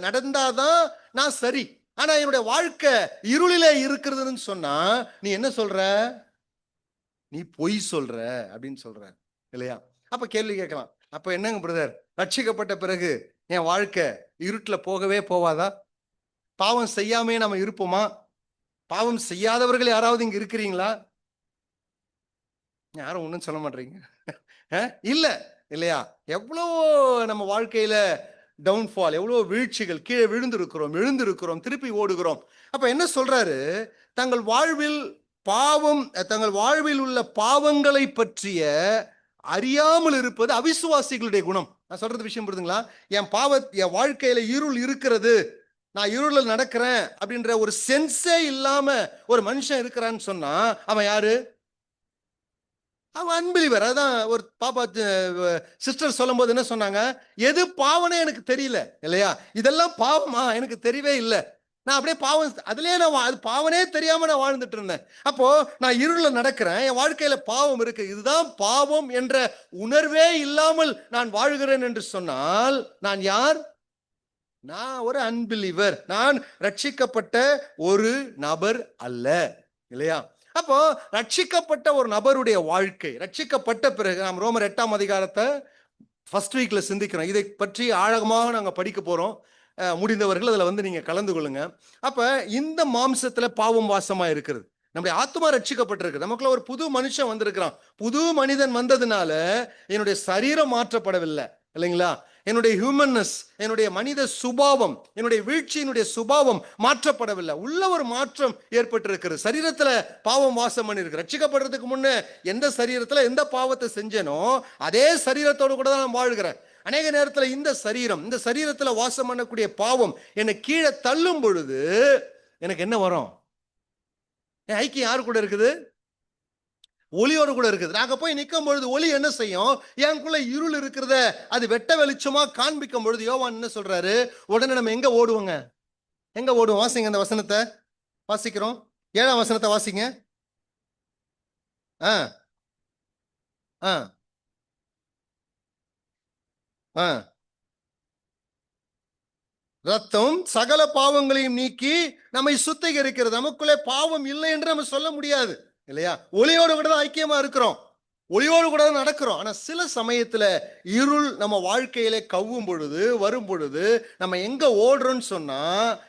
நடந்தாதான் நான் சரி. ஆனா என்னுடைய வாழ்க்கை இருளிலே இருக்கிறதுன்னு சொன்னா நீ என்ன சொல்ற? நீ பொய் சொல்ற அப்படின்னு சொல்ற இல்லையா? அப்ப கேள்வி கேட்கலாம், அப்ப என்னங்க பிரதர், ரட்சிக்கப்பட்ட பிறகு என் வாழ்க்கை இருட்டுல போகவே போவாதா? பாவம் செய்யாமே நம்ம இருப்போமா? பாவம் செய்யாதவர்கள் யாராவது இங்க இருக்கிறீங்களா? யாரும் ஒன்றும் சொல்ல மாட்டீங்க. இல்ல இல்லையா? எவ்வளோ நம்ம வாழ்க்கையில டவுன்ஃபால், எவ்வளோ வீழ்ச்சிகள், கீழே விழுந்திருக்கிறோம், எழுந்திருக்கிறோம், திருப்பி ஓடுகிறோம். அப்ப என்ன சொல்றாரு? தங்கள் வாழ்வில் உள்ள பாவங்களை பற்றிய அறியாமல் இருப்பது அவிசுவாசிகளுடைய குணம். நான் சொல்றது விஷயம் புரியுதுங்களா? என் வாழ்க்கையில இருள் இருக்கிறது, நான் இருளில் நடக்கிறேன் அப்படின்ற ஒரு சென்ஸே இல்லாம ஒரு மனுஷன் இருக்கிறான்னு சொன்னா அவன் யாரு? அவன் அன்பிலிவர். அதான் ஒரு பாப்பா சிஸ்டர் சொல்லும் போது என்ன சொன்னாங்க? எது பாவனே எனக்கு தெரியல இல்லையா? இதெல்லாம் பாவமா எனக்கு தெரியவே இல்லை. நான் அப்படியே பாவம், அதுலயே அது பாவனே தெரியாம நான் வாழ்ந்துட்டு இருந்தேன். அப்போ நான் இருள நடக்கிறேன், என் வாழ்க்கையில பாவம் இருக்கு, இதுதான் பாவம் என்ற உணர்வே இல்லாமல் நான் வாழ்கிறேன் என்று சொன்னால் நான் யார்? நான் ஒரு அன்பிலிவர். நான் ரட்சிக்கப்பட்ட ஒரு நபர் அல்ல இல்லையா? அப்போ ரட்சிக்கப்பட்ட ஒரு நபருடைய வாழ்க்கை, ரட்சிக்கப்பட்ட பிறகு நாம் ரோமர் 8ஆம் அதிகாரத்தை ஃபர்ஸ்ட் வீக்ல சிந்திக்கிறோம். இதை பற்றி ஆழமாக நாங்க படிக்க போறோம். முடிந்தவர்கள் அதில் நீங்க கலந்து கொள்ளுங்க. அப்ப இந்த மாம்சத்துல பாவம் வாசமா இருக்கிறது, நம்முடைய ஆத்மா ரட்சிக்கப்பட்டிருக்கு, நமக்குள்ள ஒரு புது மனுஷன் வந்திருக்கிறான். புது மனிதன் வந்ததுனால என்னுடைய சரீரம் மாற்றப்படவில்லை இல்லைங்களா? என்னுடைய ஹியூமன்னஸ், என்னுடைய மனித சுபாவம், என்னுடைய வீழ்ச்சியினுடைய சுபாவம் மாற்றப்படவில்லை. உள்ள ஒரு மாற்றம் ஏற்பட்டிருக்கிறது. சரீரத்துல பாவம் வாசம் பண்ணிருக்கு. ரட்சிக்கப்படுறதுக்கு முன்னே எந்த சரீரத்துல எந்த பாவத்தை செஞ்சேனோ அதே சரீரத்தோடு கூட தான் நான் வாழ்கிறேன். அநேக நேரத்தில் இந்த சரீரத்துல வாசம் பண்ணக்கூடிய பாவம் என்னை கீழே தள்ளும் பொழுது எனக்கு என்ன வரும்? என் ஐக்கியம் யாரு கூட இருக்குது? ஒளியோடு கூட இருக்குது. நாங்க போய் நிற்கும் பொழுது ஒளி என்ன செய்யும்? எனக்குள்ள இருள் இருக்கிறத அது வெட்ட வெளிச்சமா காண்பிக்கும் பொழுது யோவான் என்ன சொல்றாரு? உடனே நம்ம எங்க ஓடுவோங்க? எங்க ஓடுவோம்? வாசிங்க அந்த வசனத்தை. வாசிக்கிறோம், 7ஆம் வசனத்தை வாசிங்க. ஆ ஆ ஆ ரத்தம் சகல பாவங்களையும் நீக்கி நம்மை சுத்திகரிக்கிறது. நமக்குள்ளே பாவம் இல்லை என்று நம்ம சொல்ல முடியாது இல்லையா? ஒளியோடு கூட தான் ஐக்கியமா இருக்கிறோம், ஒளியோடு கூட தான் நடக்கிறோம். ஆனா சில சமயத்துல இருள் நம்ம வாழ்க்கையில கவ்வும் பொழுது, வரும் பொழுது நம்ம எங்க ஓடுறோம்னு சொன்னா,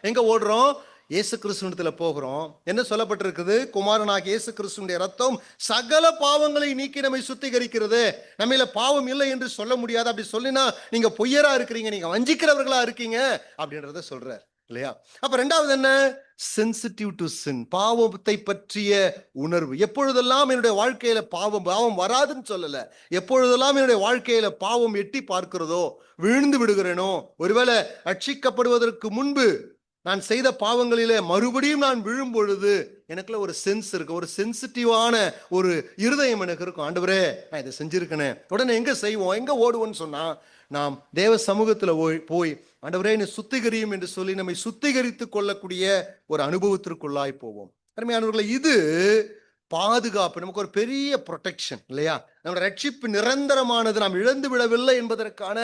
எங்க ஓடுறோம்? இயேசு கிறிஸ்துவிடத்துல போகிறோம். என்ன சொல்லப்பட்டிருக்குது? குமாரனாகிய இயேசு கிறிஸ்துவினுடைய ரத்தம் சகல பாவங்களை நீக்கி நம்மை சுத்திகரிக்கிறது. நம்மில பாவம் இல்லை என்று சொல்ல முடியாது. அப்படி சொல்லினா நீங்க பொய்யரா இருக்கிறீங்க, நீங்க வஞ்சிக்கிறவர்களா இருக்கீங்க அப்படின்றத சொல்றார் இல்லையா? அப்ப ரெண்டாவது என்ன? சென்சிட்டிவ் டு சின், பாவத்தை பற்றிய உணர்வு. எப்பொழுதெல்லாம் என்னுடைய வாழ்க்கையில பாவம் வராதுன்னு சொல்லல, எப்பொழுதெல்லாம் என்னுடைய வாழ்க்கையில பாவம் எட்டி பார்க்கிறதோ, விழுந்து விடுகிறேனோ, ஒருவேளை ரட்சிக்கப்படுவதற்கு முன்பு நான் செய்த பாவங்களிலே மறுபடியும் நான் விழும் பொழுது எனக்குள்ள ஒரு சென்ஸ் இருக்கு, ஒரு சென்சிட்டிவான ஒரு இருதயம் எனக்கு இருக்கும். ஆண்டவரே, நான் இதை செஞ்சிருக்கேனே. உடனே எங்க செய்வோம், எங்க ஓடுவோம்னு சொன்னா, நாம் தேவ சமூகத்துல போய் ஆண்டவரே என்னை சுத்திகரியும் என்று சொல்லி நம்மை சுத்திகரித்துக் கொள்ளக்கூடிய ஒரு அனுபவத்திற்குள்ளாய் போவோம். அருமையானவர்களே, இது பாதுகாப்பு, நமக்கு ஒரு பெரிய ப்ரொடெக்ஷன் இல்லையா? நம்முடைய ரட்சிப்பு நிரந்தரமானது, நாம் இழந்து விடவில்லை என்பதற்கான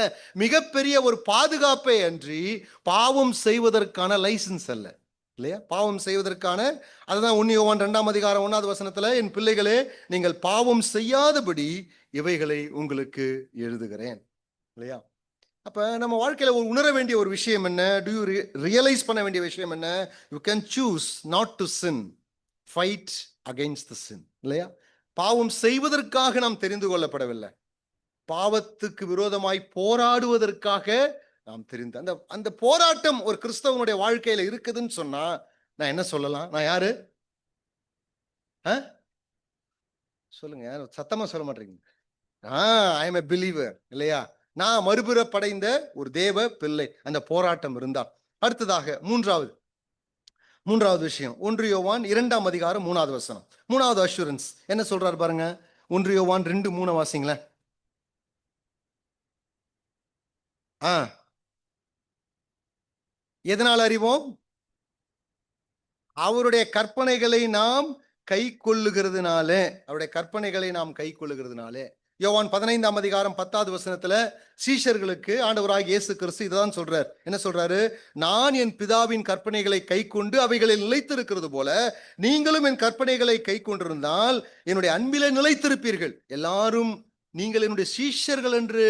மிகப்பெரிய ஒரு பாதுகாப்பே அன்றி பாவம் செய்வதற்கான லைசன்ஸ் அல்ல இல்லையா? பாவம் செய்வதற்கான, அதுதான் 1 யோவான் 2:1 என் பிள்ளைகளே, நீங்கள் பாவம் செய்யாதபடி இவைகளை உங்களுக்கு எழுதுகிறேன் இல்லையா? அப்ப நம்ம வாழ்க்கையில உணர வேண்டிய ஒரு விஷயம் என்ன? டு யூ ரியலைஸ் பண்ண வேண்டிய விஷயம் என்ன? You can choose not to sin, fight against the sin இல்லையா? பாவம் செய்வதற்காக நாம் தெரிந்து கொள்ளப்படவில்லை, பாவத்துக்கு விரோதமாய் போராடுவதற்காக நாம் தெரிந்து, அந்த அந்த போராட்டம் ஒரு கிறிஸ்தவனுடைய வாழ்க்கையில இருக்குதுன்னு சொன்னா நான் என்ன சொல்லலாம்? நான் யாரு? சொல்லுங்க, யாரும் சத்தமா சொல்ல மாட்டீங்க. ஐ எம் எ பிலீவர் இல்லையா? நான் மறுபிறப்படைந்த ஒரு தேவ பிள்ளை. அந்த போராட்டம் இருந்தால். அடுத்ததாக மூன்றாவது விஷயம், 1 யோவான் 2:3 மூணாவது அஷூரன்ஸ் என்ன சொல்றாரு பாருங்க. 1 யோவான் 2:3 வாசிங்களேன். எதனால் அறிவோம்? அவருடைய கற்பனைகளை நாம் கை கொள்ளுகிறதுனாலே. அவருடைய கற்பனைகளை நாம் கை கொள்ளுகிறதுனாலே. யோவான் 15:10 சீஷர்களுக்கு ஆண்டவராகிய இயேசு கிறிஸ்து இதுதான் சொல்றார். என்ன சொல்றாரு? நான் என் பிதாவின் கற்பனைகளை கை கொண்டு அவைகளில் நிலைத்திருக்கிறது போல நீங்களும் என் கற்பனைகளை கை கொண்டிருந்தால் என்னுடைய அன்பிலே நிலைத்திருப்பீர்கள், எல்லாரும் நீங்கள் என்னுடைய சீஷர்கள் என்று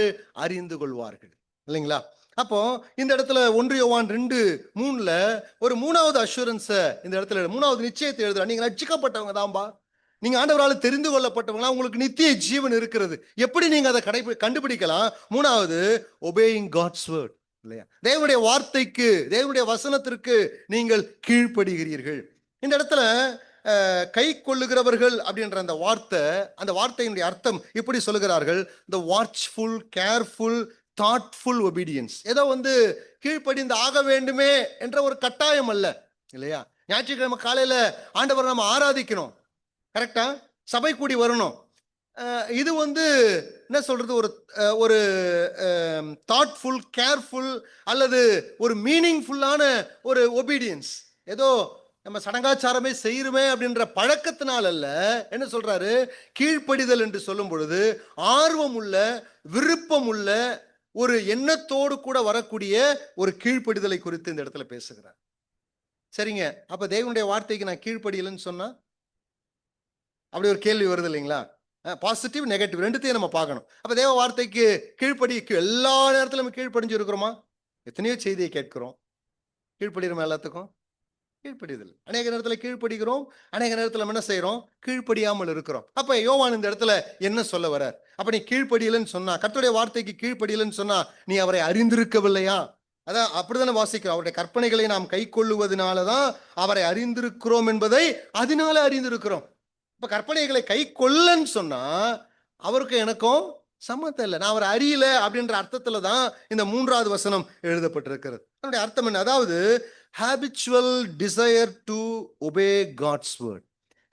அறிந்து கொள்வார்கள் இல்லைங்களா? அப்போ இந்த இடத்துல 1 யோவான் 2:3 ஒரு மூணாவது அஷூரன்ஸ், இந்த இடத்துல மூணாவது நிச்சயத்தை எழுதுற. நீங்க ரட்சிக்கப்பட்டவங்க தான்பா, நீங்க ஆண்டவரால் தெரிந்து கொள்ளப்பட்டவங்களா, உங்களுக்கு நித்திய ஜீவன் இருக்கிறது. எப்படி நீங்க அதை கண்டுபிடிக்கலாம்? மூணாவது, ஒபேயிங் காட்ஸ் வேர்ட் இல்லையா? தேவனுடைய வார்த்தைக்கு, தேவனுடைய வசனத்திற்கு நீங்கள் கீழ்ப்படுகிறீர்கள். இந்த இடத்துல கை கொள்ளுகிறவர்கள் அப்படின்ற அந்த வார்த்தையினுடைய அர்த்தம் இப்படி சொல்லுகிறார்கள்: த வாட்ச்ஃபுல், கேர்ஃபுல், தாட்ஃபுல் ஒபீடியன்ஸ். ஏதோ கீழ்ப்படிந்து ஆக வேண்டுமே என்ற ஒரு கட்டாயம் அல்ல இல்லையா? ஞாயிற்றுக்கிழமை காலையில ஆண்டவரை நம்ம ஆராதிக்கணும், கரெக்டா? சபை கூடி வரணும். இது என்ன சொல்றது, ஒரு தாட்ஃபுல், கேர்ஃபுல் அல்லது ஒரு மீனிங்ஃபுல்லான ஒரு ஒபீடியன்ஸ். ஏதோ நம்ம சடங்காச்சாரமே செய்யுமே அப்படின்ற பழக்கத்தினால் அல்ல. என்ன சொல்றாரு? கீழ்ப்படிதல் என்று சொல்லும் பொழுது ஆர்வம் உள்ள, விருப்பம் உள்ள, ஒரு எண்ணத்தோடு கூட வரக்கூடிய ஒரு கீழ்ப்படிதலை குறித்து இந்த இடத்துல பேசுகிறார். சரிங்க, அப்ப தேவனுடைய வார்த்தைக்கு நான் கீழ்ப்படியலன்னு சொன்னா அப்படி ஒரு கேள்வி வருது இல்லைங்களா? பாசிட்டிவ், நெகட்டிவ் ரெண்டுத்தையும் நம்ம பார்க்கணும். அப்ப தேவ வார்த்தைக்கு கீழ்ப்படி, எல்லா நேரத்திலும் நம்ம கீழ்ப்படிஞ்சு இருக்கிறோமா? எத்தனையோ செய்தியை கேட்கிறோம், கீழ்ப்படுகிறோம் எல்லாத்துக்கும்? கீழ்ப்படிதல். அநேக நேரத்தில் கீழ்ப்படுகிறோம், அநேக நேரத்தில் நம்ம என்ன செய்யறோம்? கீழ்ப்படியாமல் இருக்கிறோம். அப்ப யோவான் இந்த இடத்துல என்ன சொல்ல வர்றார்? அப்ப நீ கீழ்ப்படியலன்னு சொன்னா, கர்த்தருடைய வார்த்தைக்கு கீழ்ப்படியலன்னு சொன்னா நீ அவரை அறிந்திருக்கவில்லையா? அதான் அப்படித்தானே வாசிக்கிறோம். அவருடைய கற்பனைகளை நாம் கை கொள்ளுவதனாலதான் அவரை அறிந்திருக்கிறோம் என்பதை அதனால அறிந்திருக்கிறோம். இப்ப கற்பனைகளை கை கொள்ளன்னு சொன்னா அவருக்கு எனக்கும் சம்மந்தம் இல்லை, நான் அவரை அறியல அப்படின்ற அர்த்தத்துல தான் இந்த 3வது வசனம் எழுதப்பட்டிருக்கிறது. அதனுடைய அர்த்தம் என்ன? அதாவது habitual desire to obey God's word,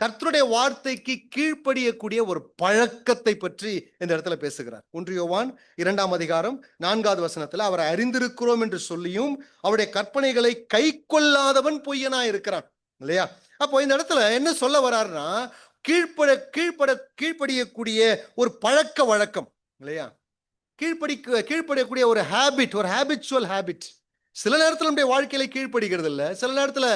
கர்த்தருடைய வார்த்தைக்கு கீழ்ப்படியக்கூடிய ஒரு பழக்கத்தை பற்றி இந்த இடத்துல பேசுகிறார். 1 யோவான் 2:4 அவரை அறிந்திருக்கிறோம் என்று சொல்லியும் அவருடைய கற்பனைகளை கை கொள்ளாதவன் பொய்யனா இருக்கிறான் இல்லையா? அப்போ இந்த இடத்துல என்ன சொல்ல வர்றாருன்னா, கீழ்ப்படியக்கூடிய ஒரு பழக்க வழக்கம் இல்லையா? கீழ்ப்படியக்கூடிய ஒரு ஹேபிட், ஒரு ஹேபிச்சுவல் ஹேபிட். சில நேரத்தில் நம்முடைய வாழ்க்கையில கீழ்ப்படுகிறது இல்லை, சில நேரத்தில்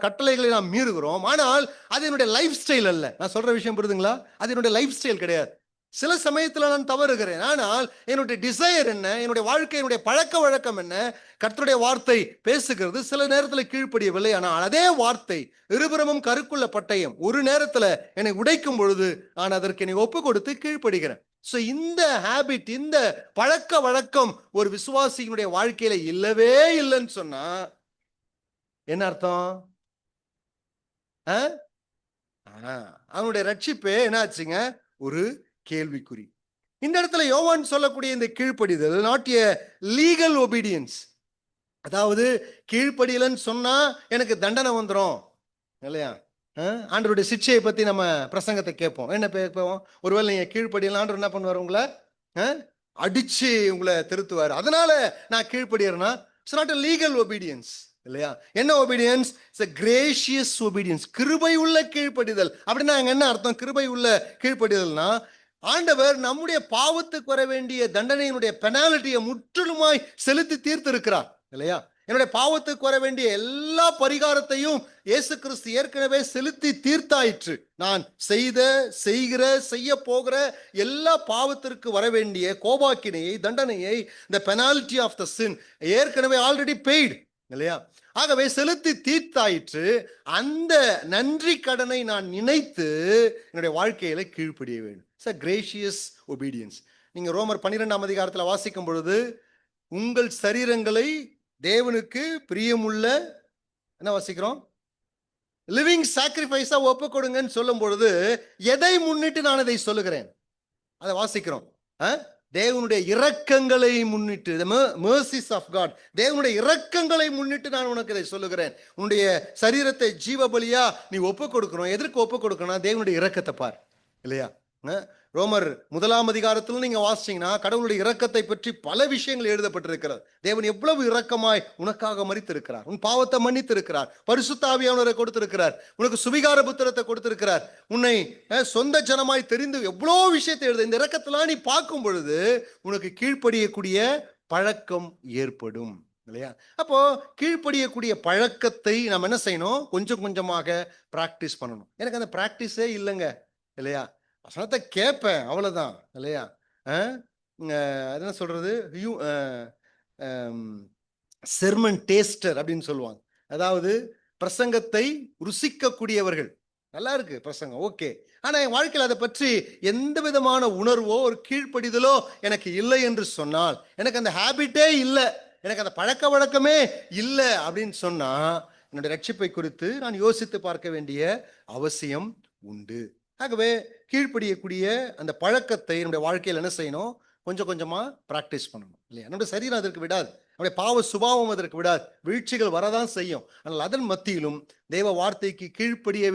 கட்டளைகளை நாம் மீறுகிறோம், ஆனால் அது என்னுடைய லைஃப் ஸ்டைல் அல்ல. நான் சொல்ற விஷயம் புரியுதுங்களா? அது என்னுடைய லைஃப் ஸ்டைல் கிடையாது. சில சமயத்துல நான் தவறுகிறேன். ஆனால் என்னுடைய டிசைர் என்ன, என்னுடைய வாழ்க்கை, என்னுடைய பழக்க வழக்கம் என்ன, கர்த்தருடைய வார்த்தை பேசுகிறது. சில நேரத்துல கீழ்ப்படியவில்லை. ஆனால் அதே வார்த்தை இருபுறமும் கருக்குள்ள பட்டயம் ஒரு நேரத்துல என்னை உடைக்கும் பொழுது நான் அதற்கு என்னை ஒப்பு கொடுத்து கீழ்ப்படுகிறேன். சோ இந்த ஹேபிட், இந்த பழக்க வழக்கம் ஒரு விசுவாசியினுடைய வாழ்க்கையில இல்லவே இல்லைன்னு சொன்னா என்ன அர்த்தம்? அவனுடைய ரட்சிப்பே என்ன ஆச்சுங்க? ஒரு கேள்விக்குறி. இந்த இடத்துல யோவான் சொல்லக்கூடிய இந்த கீழ்ப்படிதல் நாட் எ லீகல் ஒபீடியன்ஸ். அதாவது கீழ்ப்படியலன்னு சொன்னா எனக்கு தண்டனை வந்துடும் இல்லையா? ஆண்டவருடைய சிக்ஷையை பத்தி நம்ம பிரசங்கத்தை கேட்போம். என்ன கேட்போம்? ஒருவேளை நீங்க கீழ்ப்படியலாம், ஆண்டவர் என்ன பண்ணுவார்? உங்களை அடிச்சு உங்களை திருத்துவார். அதனால நான் கீழ்ப்படியறேன்னா it's not a legal obedience இல்லையா? என்ன obedience? It's a gracious obedience. கிருபை உள்ள கீழ்ப்படிதல். அப்படின்னா என்ன அர்த்தம்? கிருபை உள்ள கீழ்ப்படிதல்னா ஆண்டவர் நம்முடைய பாவத்துக்கு வர வேண்டிய தண்டனையினுடைய பெனால்ட்டியை முற்றிலுமாய் செலுத்தி தீர்த்து இருக்கிறார் இல்லையா? என்னுடைய பாவத்துக்கு வர வேண்டிய எல்லா பரிகாரத்தையும் இயேசு கிறிஸ்து ஏற்கனவே செலுத்தி தீர்த்தாயிற்று. நான் செய்கிற செய்ய போகிற எல்லா பாவத்திற்கு வர வேண்டிய கோபாக்கினையை, தண்டனையை, the penalty of the sin ஏற்கனவே ஆல்ரெடி பெய்டு இல்லையா? ஆகவே செலுத்தி தீர்த்தாயிற்று. அந்த நன்றி கடனை நான் நினைத்து என்னுடைய வாழ்க்கையில கீழ்ப்படிய வேண்டும். It's a gracious obedience. நீங்க ரோமர் 12ஆம் அதிகாரத்தில் வாசிக்கும் பொழுது உங்கள் சரீரங்களை தேவனுக்கு பிரியமுள்ள என்ன வாசிக்கிறோம்? லிவிங் சாக்ரிஃபைஸா ஒப்பு கொடுங்கன்னு சொல்லும் பொழுது எதை முன்னிட்டு நான் இதை சொல்லுகிறேன்? அதை வாசிக்கிறோம். தேவனுடைய இரக்கங்களை முன்னிட்டு, mercies of God, தேவனுடைய இரக்கங்களை முன்னிட்டு நான் உனக்கு இதை சொல்லுகிறேன். உன்னுடைய சரீரத்தை ஜீவ பலியா நீ ஒப்பு கொடுக்கணும். எதற்கு ஒப்பு கொடுக்கணும்? தேவனுடைய இரக்கத்தை பார் இல்லையா? ரோமர் 1ஆம் அதிகாரத்தில் நீங்க வாசிச்சீங்கன்னா கடவுளுடைய இரக்கத்தை பற்றி பல விஷயங்கள் எழுதப்பட்டிருக்கிறது. தேவன் எவ்வளவு இரக்கமாய் உனக்காக மரித்திருக்கிறார், உன் பாவத்தை மன்னித்திருக்கிறார், பரிசுத்த ஆவியானவரை கொடுத்திருக்கிறார், உனக்கு சுவிகார புத்திரத்தை கொடுத்திருக்கிறார், உன்னை சொந்த ஜனமாய் தெரிந்து எவ்வளோ விஷயத்தை எழுத. இந்த இரக்கத்தெல்லாம் நீ பார்க்கும் பொழுது உனக்கு கீழ்ப்படியக்கூடிய பழக்கம் ஏற்படும் இல்லையா? அப்போ கீழ்ப்படியக்கூடிய பழக்கத்தை நம்ம என்ன செய்யணும்? கொஞ்சம் கொஞ்சமாக பிராக்டிஸ் பண்ணணும். எனக்கு அந்த பிராக்டிஸே இல்லைங்க இல்லையா? வசனத்தை கேட்பேன் அவ்வளவுதான் இல்லையா? என்ன சொல்றது? செர்மன் டேஸ்டர் அப்படின்னு சொல்லுவாங்க. அதாவது பிரசங்கத்தை ருசிக்கக்கூடியவர்கள். நல்லா இருக்கு பிரசங்கம், ஓகே. ஆனா என் வாழ்க்கையில் அதை பற்றி எந்த விதமான உணர்வோ ஒரு கீழ்ப்படிதலோ எனக்கு இல்லை என்று சொன்னால், எனக்கு அந்த ஹேபிட்டே இல்லை, எனக்கு அந்த பழக்க வழக்கமே இல்லை அப்படின்னு சொன்னா என்னுடைய ரட்சிப்பை குறித்து நான் யோசித்து பார்க்க வேண்டிய அவசியம் உண்டு. ஆகவே கீழ்ப்படியக்கூடிய அந்த பழக்கத்தை நம்முடைய வாழ்க்கையில் என்ன செய்யணும்? கொஞ்சம் கொஞ்சமா பிராக்டிஸ் பண்ணணும் இல்லையா? நம்முடைய சரீரம் அதற்கு விடாது, நம்முடைய பாவ சுபாவம் அதற்கு விடாது, வீழ்ச்சிகள் வரதான் செய்யும். ஆனால் அதன் மத்தியிலும் தேவ வார்த்தைக்கு கீழ்ப்படிய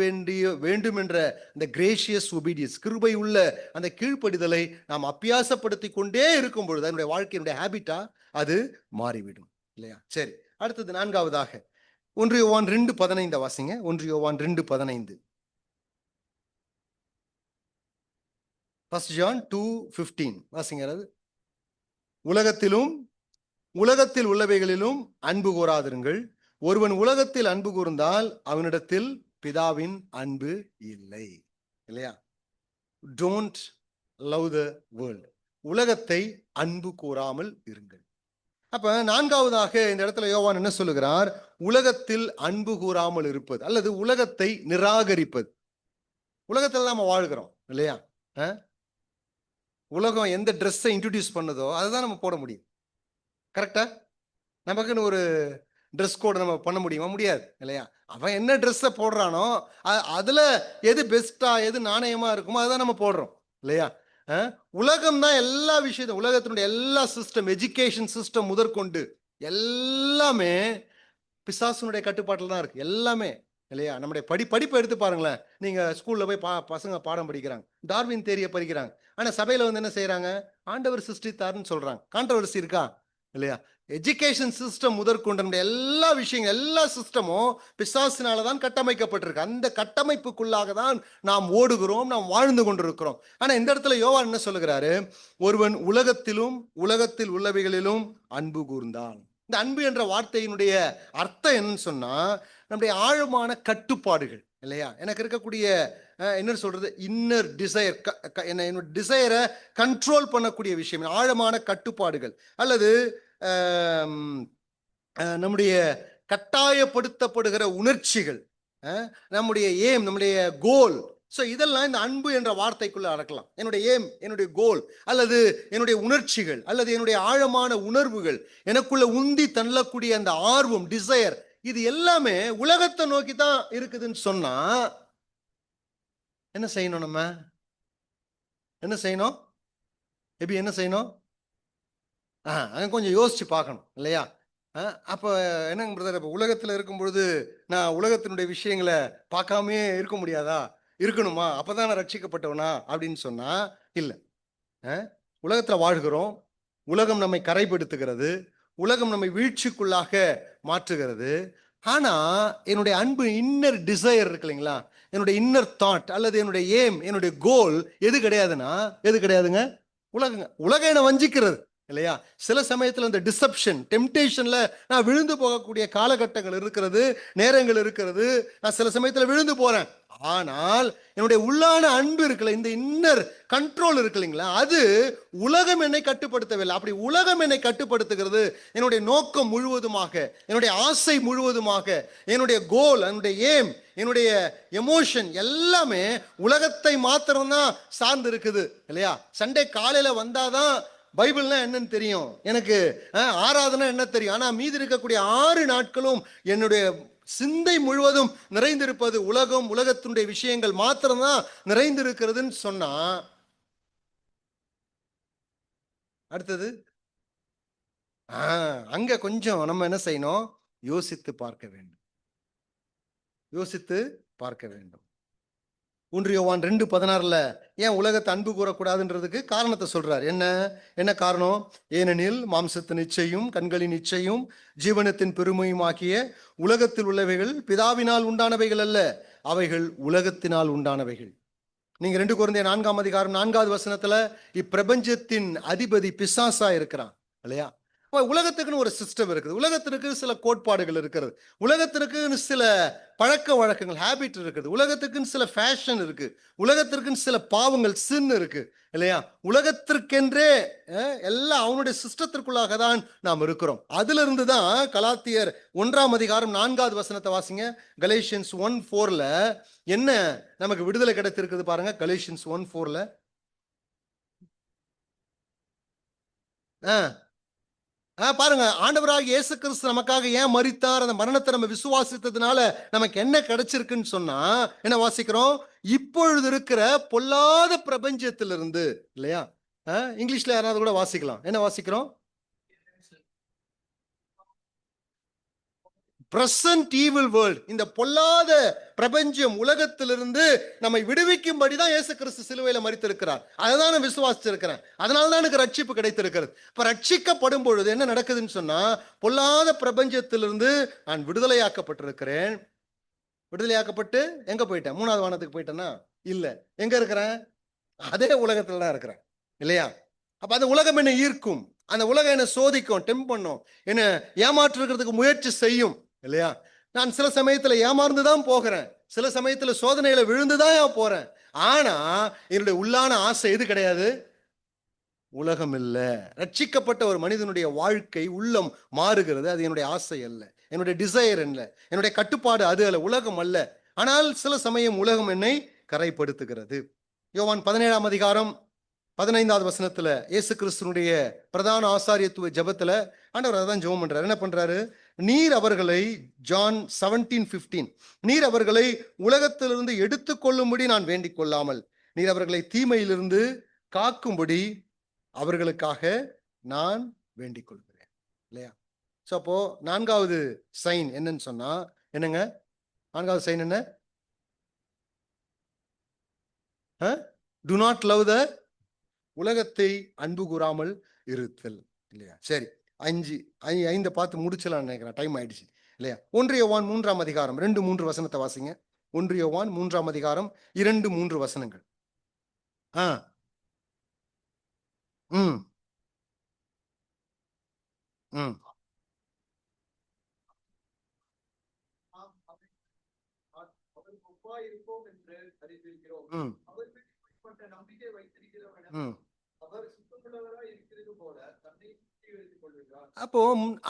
வேண்டும் என்ற அந்த கிரேஷியஸ் ஒபீடியன்ஸ், கிருபை உள்ள அந்த கீழ்ப்படிதலை நாம் அபியாசப்படுத்தி கொண்டே இருக்கும் பொழுது அதனுடைய வாழ்க்கையினுடைய ஹேபிட்டா அது மாறிவிடும் இல்லையா? சரி, அடுத்தது 4ஆவதாக 1 யோவான் 2:15 வாசிங்க. 1 யோவான் 2:15. 1 John 2:15 வாசிங்கிறது. உலகத்தில் உள்ளவைகளிலும் அன்பு கூறாதிருங்கள். ஒருவன் உலகத்தில் அன்பு கூர்ந்தால் அவனிடத்தில் பிதாவின் அன்பு இல்லை இல்லையா? Don't love the world. உலகத்தை அன்பு கூறாமல் இருங்கள். அப்ப 4ஆவதாக இந்த இடத்துல யோவான் என்ன சொல்லுகிறார்? உலகத்தில் அன்பு கூறாமல் இருப்பது அல்லது உலகத்தை நிராகரிப்பது. உலகத்தில் நம்ம வாழ்கிறோம் இல்லையா? உலகம் எந்த ட்ரெஸ்ஸை இன்ட்ரடியூஸ் பண்ணுதோ அதுதான் நம்ம போட முடியும். கரெக்டா? நமக்குன்னு ஒரு ட்ரெஸ் கோட் நம்ம பண்ண முடியுமா? முடியாது இல்லையா? அவன் என்ன ட்ரெஸ்ஸை போடுறானோ அதுல எது பெஸ்டா, எது நாணயமா இருக்குமோ அதுதான் நம்ம போடுறோம் இல்லையா? உலகம் தான் எல்லா விஷயத்தையும், உலகத்தினுடைய எல்லா சிஸ்டம், எஜுகேஷன் சிஸ்டம் முதற்கொண்டு எல்லாமே பிசாசுனுடைய கட்டுப்பாட்டில் தான் இருக்கு எல்லாமே இல்லையா? நம்முடைய படிப்பை எடுத்து பாருங்களேன். நீங்க ஸ்கூல்ல போய் பசங்க பாடம் படிக்கிறாங்க, டார்வின் தேரியை படிக்கிறாங்க. ஆனா சபையில வந்து என்ன செய்யறாங்க? ஆண்டவர் சிருஷ்டித்தார்னு சொல்றாங்க. கான்ட்ரோவர்சி இருக்கா இல்லையா? எஜுகேஷன் சிஸ்டம் முதற்கொண்டு நம்முடைய எல்லா விஷயங்கள், எல்லா சிஸ்டமும் பிசாசினாலதான் கட்டமைக்கப்பட்டிருக்கு. அந்த கட்டமைப்புக்குள்ளாக தான் நாம் ஓடுகிறோம், நாம் வாழ்ந்து கொண்டிருக்கிறோம். ஆனா இந்த இடத்துல யோவான் என்ன சொல்லுகிறாரு? ஒருவன் உலகத்தில் உள்ளவைகளிலும் அன்பு கூர்ந்தான். இந்த அன்பு என்ற வார்த்தையினுடைய அர்த்தம் என்னன்னு சொன்னா நம்முடைய ஆழமான கட்டுப்பாடுகள், இல்லையா? எனக்கு இருக்கக்கூடிய என்ன சொல்றது, இன்னர் டிசைர், என்னோட டிசைரை கண்ட்ரோல் பண்ணக்கூடிய விஷயம், ஆழமான கட்டுப்பாடுகள், அல்லது நம்முடைய கட்டாயப்படுத்தப்படுகிற உணர்ச்சிகள், நம்முடைய ஏம், நம்முடைய கோல். ஸோ இதெல்லாம் இந்த அன்பு என்ற வார்த்தைக்குள்ள அடக்கலாம். என்னுடைய ஏம், என்னுடைய கோல், அல்லது என்னுடைய உணர்ச்சிகள், அல்லது என்னுடைய ஆழமான உணர்வுகள், எனக்குள்ள உந்தி தள்ளக்கூடிய அந்த ஆர்வம், டிசையர், இது எல்லாமே உலகத்தை நோக்கி தான் இருக்குதுன்னு சொன்னா என்ன செய்யணும்? நம்ம என்ன செய்யணும்? எப்படி என்ன செய்யணும்? கொஞ்சம் யோசிச்சு பார்க்கணும் இல்லையா? அப்போ என்னங்க பிரதர், இப்போ உலகத்தில் இருக்கும் பொழுது நான் உலகத்தினுடைய விஷயங்களை பார்க்காமயே இருக்க முடியாதா? இருக்கணுமா? அப்பதான் நான் ரட்சிக்கப்பட்டவனா அப்படின்னு சொன்னா இல்லை. உலகத்தில் வாழ்கிறோம், உலகம் நம்மை கரைப்படுத்துகிறது, உலகம் நம்மை வீழ்ச்சிக்குள்ளாக மாற்றுகிறது. ஆனா என்னுடைய அன்பு இன்னர் டிசையர் இருக்கு இல்லைங்களா, என்னுடைய இன்னர் தாட் அல்லது என்னுடைய ஏம், என்னுடைய கோல் எது கிடையாதுன்னா, எது கிடையாதுங்க? உலகங்க. உலகம் என்ன வஞ்சிக்கிறது இல்லையா? சில சமயத்தில் அந்த டிசப்ஷன், டெம்டேஷன்ல நான் விழுந்து போகக்கூடிய காலகட்டங்கள் இருக்கிறது, நேரங்கள் இருக்கிறது. நான் சில சமயத்தில் விழுந்து போறேன். ஆனால் என்னுடைய உள்ளான அன்பு இருக்குல்ல, இந்த இன்னர் கண்ட்ரோல் இருக்கு இல்லைங்களா, அது உலகம் என்னை கட்டுப்படுத்தவில்லை. அப்படி உலகம் என்னை கட்டுப்படுத்துகிறது. என்னுடைய நோக்கம் முழுவதுமாக, என்னுடைய ஆசை முழுவதுமாக, என்னுடைய கோல், என்னுடைய ஏம், என்னுடைய எமோஷன் எல்லாமே உலகத்தை மாத்திரம்தான் சார்ந்து இருக்குது இல்லையா? சண்டே காலையில வந்தாதான் பைபிள்னா என்னன்னு தெரியும் எனக்கு, ஆராதனை என்ன தெரியும். ஆனா மீதி இருக்கக்கூடிய 6 நாட்களும் என்னுடைய சிந்தை முழுவதும் நிறைந்திருப்பது உலகம், உலகத்தினுடைய விஷயங்கள் மாத்திரம்தான் நிறைந்திருக்கிறதுன்னு சொன்னா, அடுத்தது அங்க கொஞ்சம் நம்ம என்ன செய்யணும்? யோசித்து பார்க்க வேண்டும். யோசித்து பார்க்க வேண்டும். 1 யோவான் 2:16 ஏன் உலகத்தை அன்பு கூறக்கூடாதுன்றதுக்கு காரணத்தை சொல்றார். என்ன என்ன காரணம்? ஏனெனில் மாம்சத்தின் இச்சையும், கண்களின் இச்சையும், ஜீவனத்தின் பெருமையுமாகிய உலகத்தில் உள்ளவைகள் பிதாவினால் உண்டானவைகள் அல்ல, அவைகள் உலகத்தினால் உண்டானவைகள். நீங்க 2 கொரிந்தியர் 4:4 இப்பிரபஞ்சத்தின் அதிபதி பிசாசா இருக்கிறான் இல்லையா? உலகத்துக்குன்னு ஒரு சிஸ்டம் இருக்குது, உலகத்திற்கு சில கோட்பாடுகள் இருக்கிறது, உலகத்திற்கு சில பழக்க வழக்கங்கள், ஹேபிட் இருக்குது, உலகத்துக்குன்னு சில ஃபேஷன் இருக்கு, உலகத்திற்குன்னு சில பாவங்கள், சின் இருக்கு இல்லையா? உலகத்திற்கென்றே எல்லாம் அவனுடைய சிஸ்டத்திற்குள்ளாக தான் நாம் இருக்கிறோம். அதுல இருந்து தான் கலாத்தியர் 1:4 வாசிங்க. கலேஷியன்ஸ் 1:4 என்ன நமக்கு விடுதலை கிடைத்திருக்குது பாருங்க. கலேஷியன்ஸ் 1:4 பாருங்க, ஆண்டவராக இயேசு கிறிஸ்து நமக்காக ஏன் மரித்தார், அந்த மரணத்தை நம்ம விசுவாசித்ததுனால நமக்கு என்ன கிடைச்சிருக்குன்னு சொன்னா என்ன வாசிக்கிறோம்? இப்பொழுது இருக்கிற பொல்லாத பிரபஞ்சத்திலிருந்து இல்லையா? இங்கிலீஷ்ல யாராவது கூட வாசிக்கலாம். என்ன வாசிக்கிறோம்? பிரசன்ட் ஈவில் வேர்ல்ட், இந்த பொல்லாத பிரபஞ்சம், உலகத்திலிருந்து நம்மை விடுவிக்கும்படி தான் இயேசு கிறிஸ்து சிலுவையில மரித்திருக்கிறார். அதைதான் நான் விசுவாசிச்சிருக்கிறேன். அதனால தான் எனக்கு ரட்சிப்பு கிடைத்திருக்கிறது. இப்ப ரட்சிக்கப்படும் பொழுது என்ன நடக்குதுன்னு சொன்னா, பொல்லாத பிரபஞ்சத்திலிருந்து நான் விடுதலையாக்கப்பட்டிருக்கிறேன். விடுதலையாக்கப்பட்டு எங்க போயிட்டேன்? 3வது வானத்துக்கு போயிட்டேன்னா இல்ல. எங்க இருக்கிறேன்? அதே உலகத்துல தான் இருக்கிறேன் இல்லையா? அப்ப அந்த உலகம் என்ன ஈர்க்கும், அந்த உலகம் என்ன சோதிக்கும், டெம்ப் பண்ணும், என்ன ஏமாற்றுறதுக்கு முயற்சி செய்யும் இல்லையா? நான் சில சமயத்துல ஏமாந்துதான் போகிறேன், சில சமயத்துல சோதனையில விழுந்துதான் போறேன். ஆனா என்னுடைய உள்ளான ஆசை எது கிடையாது? உலகம் இல்ல. ரட்சிக்கப்பட்ட ஒரு மனிதனுடைய வாழ்க்கை, உள்ளம் மாறுகிறது. அது என்னுடைய ஆசை அல்ல, என்னுடைய டிசையர் அல்ல, என்னுடைய கட்டுப்பாடு அது அல்ல, உலகம் அல்ல. ஆனால் சில சமயம் உலகம் என்னை கரைப்படுத்துகிறது. யோவான் 17:15 இயேசு கிறிஸ்துனுடைய பிரதான ஆசாரியத்துவ ஜெபத்துல ஆண்டவர் அதான் ஜெபம் பண்றாரு. என்ன பண்றாரு? நீர் அவர்களை, ஜான் 17:15, நீர் அவர்களை உலகத்திலிருந்து எடுத்துக்கொள்ளும்படி நான் வேண்டிக் கொள்ளாமல், நீர் அவர்களை தீமையிலிருந்து காக்கும்படி அவர்களுக்காக நான் வேண்டிக் கொள்கிறேன் இல்லையா? சோ அப்போ 4வது சைன் என்னன்னு சொன்னா என்னங்க? 4வது சைன் என்ன? டு நாட் லவ் த, உலகத்தை அன்பு கூறாமல் இருத்தல் இல்லையா? சரி, 5 பார்த்து முடிச்சலாம் நினைக்கிறேன், டைம் ஆயிடுச்சு இல்லையா? 1 யோவான் 3:2 3 வசனத்தை வாசிங்க. 1 யோவான் 3:2 3 வசனங்கள். ம் ம் ம். ம். அப்போ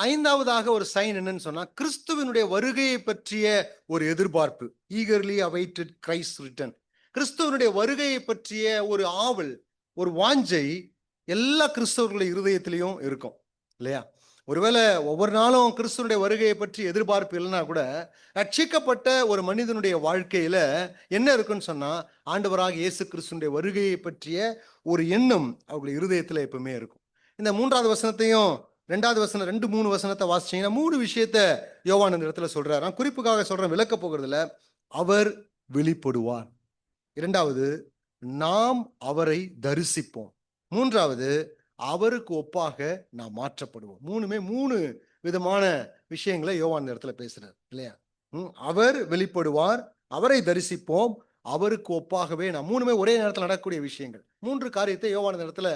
ஐந்தாவதாக ஒரு சைன் என்னன்னு சொன்னா, கிறிஸ்துவினுடைய வருகையை பற்றிய ஒரு எதிர்பார்ப்பு. Eagerly awaited Christ return. கிறிஸ்துவனுடைய வருகையை பற்றிய ஒரு ஆவல், ஒரு வாஞ்சை எல்லா கிறிஸ்தவர்களுடைய இருதயத்திலையும் இருக்கும் இல்லையா? ஒருவேளை ஒவ்வொரு நாளும் கிறிஸ்துவனுடைய வருகையை பற்றி எதிர்பார்ப்பு இல்லைன்னா கூட, ரட்சிக்கப்பட்ட ஒரு மனிதனுடைய வாழ்க்கையில என்ன இருக்குன்னு சொன்னா, ஆண்டவராக இயேசு கிறிஸ்துவனுடைய வருகையை பற்றிய ஒரு எண்ணம் அவர்களுடைய இருதயத்துல எப்பவுமே இருக்கும். இந்த 3வது வசனத்தையும் 2வது வசனம் 2, 3 வசனத்தை வாசிச்சீங்கன்னா 3 விஷயத்த யோவான் இந்த இடத்துல சொல்றாரு. நான் குறிப்புக்காக சொல்றேன், விளக்க போகிறதுல. அவர் வெளிப்படுவார். 2வது, நாம் அவரை தரிசிப்போம். 3வது, அவருக்கு ஒப்பாக நாம் மாற்றப்படுவோம். 3 விதமான விஷயங்களை யோவான் இந்த இடத்துல பேசுறாரு இல்லையா? அவர் வெளிப்படுவார், அவரை தரிசிப்போம், அவருக்கு ஒப்பாகவே நாம். 3 ஒரே நேரத்தில் நடக்கக்கூடிய விஷயங்கள். 3 காரியத்தை யோவான் இந்த இடத்துல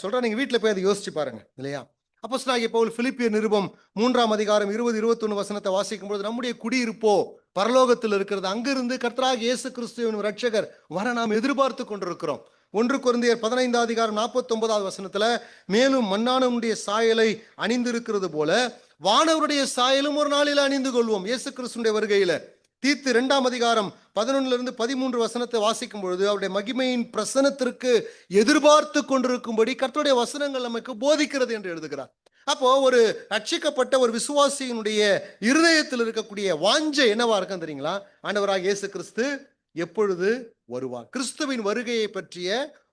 சொல்றேன். நீங்க வீட்டில் போய் அதை யோசிச்சு பாருங்க இல்லையா? அப்போஸ்தலனாகிய பவுல் பிலிப்பியர் நிருபம் 3ஆம் அதிகாரம் 20, 21 வசனத்தை வாசிக்கும் பொழுது, நம்முடைய குடியிருப்போ பரலோகத்தில் இருக்கிறது, அங்கிருந்து கர்த்தராகிய இயேசு கிறிஸ்துவின் இரட்சகர் வர நாம் எதிர்பார்த்து கொண்டிருக்கிறோம். 1 கொரிந்தியர் 15ஆம் அதிகாரம் 49வது வசனத்துல, மேலும் மன்னானுடைய சாயலை அணிந்திருக்கிறது போல வானவருடைய சாயலும் ஒரு நாளில் அணிந்து கொள்வோம் இயேசு கிறிஸ்துவினுடைய வருகையில. தீத்து 2ஆம் அதிகாரம் 11 13 வசனத்தை வாசிக்கும் பொழுது, அவருடைய மகிமையின் பிரசனத்திற்கு எதிர்பார்த்து கொண்டிருக்கும்படி கர்த்தருடைய வசனங்கள் நமக்கு போதிக்கிறது என்று எழுதுகிறார். அப்போ ஒரு ரட்சிக்கப்பட்ட ஒரு விசுவாசியினுடைய இருதயத்தில் இருக்கக்கூடிய வாஞ்சை என்னவா இருக்கும் தெரியுங்களா? ஆண்டவராக இயேசு கிறிஸ்து எப்பொழுது வருவார். கிறிஸ்துவின் வருகையை பற்றிய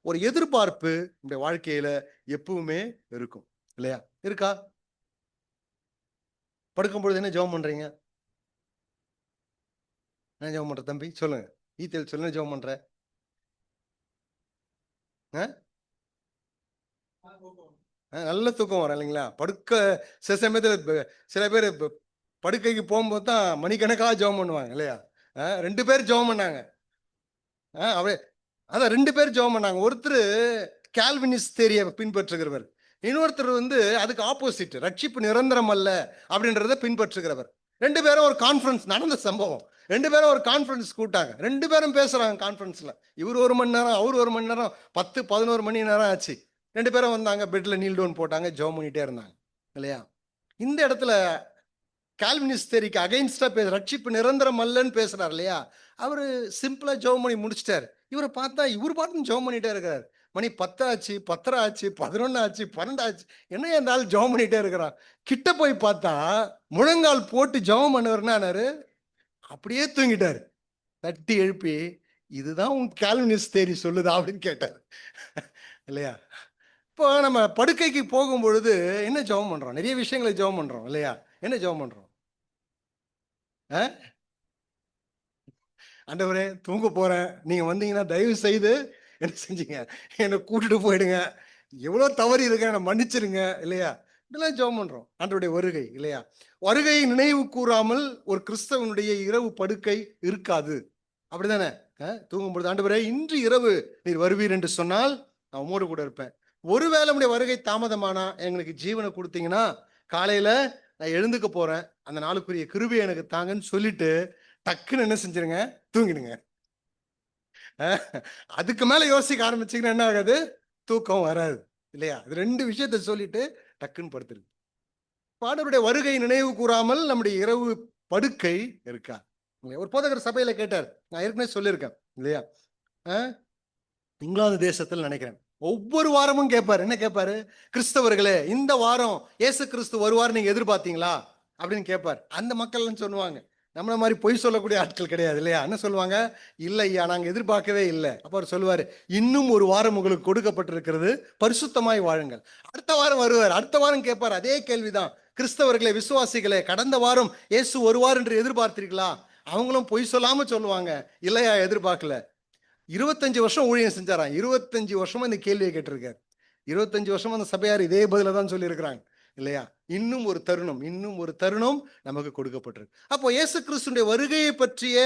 ஒரு எதிர்பார்ப்பு நம்முடைய வாழ்க்கையில எப்பவுமே இருக்கும் இல்லையா? இருக்கா? படுக்கும் பொழுது என்ன ஜெபம் பண்றீங்க? என்ன ஜெபம் பண்ற தம்பி? சொல்லுங்க. ஈத்தேல் சொல்லுங்க, ஜெபம் பண்ற? நல்ல தூக்கம் வரும் இல்லைங்களா? சில சமயத்துல சில பேர் படுக்கைக்கு போகும்போது தான் மணிக்கணக்காக ஜெபம் பண்ணுவாங்க இல்லையா? 2 பேர் ஜெபம் பண்ணாங்க. அப்படியே அதான் 2 பேர் ஜெபம் பண்ணாங்க. ஒருத்தர் கால்வினிஸ்ட் தியரியை பின்பற்றுகிறவர், இன்னொருத்தர் அதுக்கு ஆப்போசிட், ரட்சிப்பு நிரந்தரம் அல்ல அப்படின்றத பின்பற்றுகிறவர். 2 பேரும் ஒரு கான்ஃபரன்ஸ் நடந்த சம்பவம். 2 பேரும் ஒரு கான்ஃபரன்ஸ் கூட்டாங்க. 2 பேரும் பேசுறாங்க கான்ஃபரன்ஸ்ல. இவர் 1 மணி நேரம், அவர் 1 மணி நேரம், 10, 11 மணி நேரம் ஆச்சு. 2 பேரும் வந்தாங்க, பெட்ல நீல் டவுன் போட்டாங்க, ஜெபம் பண்ணிட்டே இருந்தாங்க இல்லையா? இந்த இடத்துல கால்வினிஸ்ட் தியரிக்கு அகைன்ஸ்டா ரட்சிப்பு நிரந்தரம் அல்லன்னு பேசுறாரு இல்லையா? அவரு சிம்பிளா ஜெபம் பண்ணி முடிச்சிட்டாரு. இவரை பார்த்தா இவர் பாட்டு ஜெபம் பண்ணிட்டே இருக்காரு. மணி 10 ஆச்சு, 10:30 ஆச்சு, 11 ஆச்சு, 12 ஆச்சு. என்ன இருந்தாலும் ஜெபம் பண்ணிட்டே இருக்கிறான். கிட்ட போய் பார்த்தா முழங்கால் போட்டு ஜெபம் பண்ணவர்னாரு, அப்படியே தூங்கிட்டாரு. தட்டி எழுப்பி, இதுதான் உன் கால்வினிஸ்ட் தியரி சொல்லுதா அப்படின்னு கேட்டார் இல்லையா? இப்போ நம்ம படுக்கைக்கு போகும் பொழுது என்ன ஜெபம் பண்றோம்? நிறைய விஷயங்களை ஜெபம் பண்றோம் இல்லையா? என்ன ஜெபம் பண்றோம்? ஆண்டவரே, தூங்க போறேன், நீங்க வந்தீங்கன்னா தயவு செய்து என்ன செஞ்சீங்க, என்னை கூட்டிட்டு போயிடுங்க, எவ்வளோ தவறி இருக்கேன், என்னை மன்னிச்சிருங்க இல்லையா? இதெல்லாம் ஜெபம் பண்றோம். ஆண்டவருடைய வருகை இல்லையா? வருகையை நினைவு கூறாமல் ஒரு கிறிஸ்தவனுடைய இரவு படுக்கை இருக்காது. அப்படிதானே? தூங்கும் பொழுது, ஆண்டவரே இன்று இரவு நீர் வருவீர் என்று சொன்னால் நான் உம்மோடு கூட இருப்பேன். ஒருவேளை உடைய வருகை தாமதமானா எங்களுக்கு ஜீவனை கொடுத்தீங்கன்னா காலையில நான் எழுந்துக்க போறேன், அந்த நாளுக்குரிய கிருபை எனக்கு தாங்கன்னு சொல்லிட்டு டக்குன்னு என்ன செஞ்சிருங்க, தூங்கிடுங்க. அதுக்கு மேல யோசிக்க ஆரம்பிச்சீங்கன்னா என்ன ஆகாது? தூக்கம் வராது இல்லையா? இது 2 விஷயத்த சொல்லிட்டு டக்குன்னு படுத்துருக்கு. ஆண்டவருடைய வருகை நினைவு கூறாமல் நம்முடைய இரவு படுக்கை இருக்கா? ஒரு போதகர் சபையில கேட்டார், நான் ஏற்கனவே சொல்லியிருக்கேன் இல்லையா? இங்கிலாந்து தேசத்தில் நினைக்கிறேன், ஒவ்வொரு வாரமும் கேட்பாரு. என்ன கேட்பாரு? கிறிஸ்தவர்களே, இந்த வாரம் இயேசு கிறிஸ்து வருவார் நீங்க எதிர்பார்த்தீங்களா அப்படின்னு கேட்பார். அந்த மக்கள் சொல்லுவாங்க, நம்மள மாதிரி பொய் சொல்லக்கூடிய ஆட்கள் கிடையாது இல்லையா? என்ன சொல்லுவாங்க? இல்லை ஐயா, நாங்க எதிர்பார்க்கவே இல்லை. அப்ப அவர் சொல்லுவாரு, இன்னும் ஒரு வாரம் உங்களுக்கு கொடுக்கப்பட்டிருக்கிறது, பரிசுத்தமாய் வாழுங்கள். அடுத்த வாரம் வருவார். அடுத்த வாரம் கேட்பார், அதே கேள்விதான். கிறிஸ்தவர்களே, விசுவாசிகளே, கடந்த வாரம் இயேசு வருவார் என்று எதிர்பார்த்தீர்களா? அவங்களும் பொய் சொல்லாம சொல்லுவாங்க, இல்லையா, எதிர்பார்க்கல. 25 வருஷம் ஊழியம் செஞ்சாராம். 25 வருஷமா இந்த கேள்வியை கேட்டிருக்காரு. 25 வருஷமா அந்த சபையார் இதே பதில தான் சொல்லி இருக்கிறாங்க இல்லையா? இன்னும் ஒரு தருணம், இன்னும் ஒரு தருணம் நமக்கு கொடுக்கப்பட்டிருக்கு. அப்போ இயேசு கிறிஸ்துவின் வருகையை பற்றிய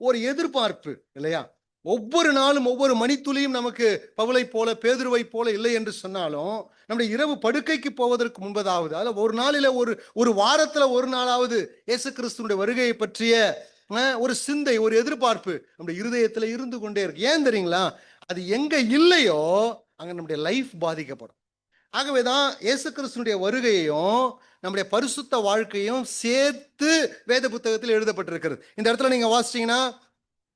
ஒரு எதிர்பார்ப்பு இல்லையா? ஒவ்வொரு நாளும் ஒவ்வொரு மணித்துளியும் நமக்கு பவுலை போல பேதுருவை போல இல்லை என்று சொன்னாலும், நம்முடைய இரவு படுக்கைக்கு போவதற்கு முன்பதாவது, அதில் ஒரு நாளில ஒரு வாரத்துல ஒரு நாளாவது இயேசு கிறிஸ்துவின் வருகையை பற்றிய ஒரு சிந்தை, ஒரு எதிர்பார்ப்பு நம்முடைய இருதயத்துல இருந்து கொண்டே இருக்கு. ஏன் தெரியுங்களா? அது எங்க இல்லையோ அங்க நம்முடைய லைஃப் பாதிக்கப்படும். ஆகவேதான் இயேசு கிறிஸ்துனுடைய வருகையையும் நம்முடைய பரிசுத்த வாழ்க்கையும் சேர்த்து வேத புத்தகத்தில் எழுதப்பட்டிருக்கிறது. இந்த இடத்துல நீங்க வாசிச்சீங்கன்னா,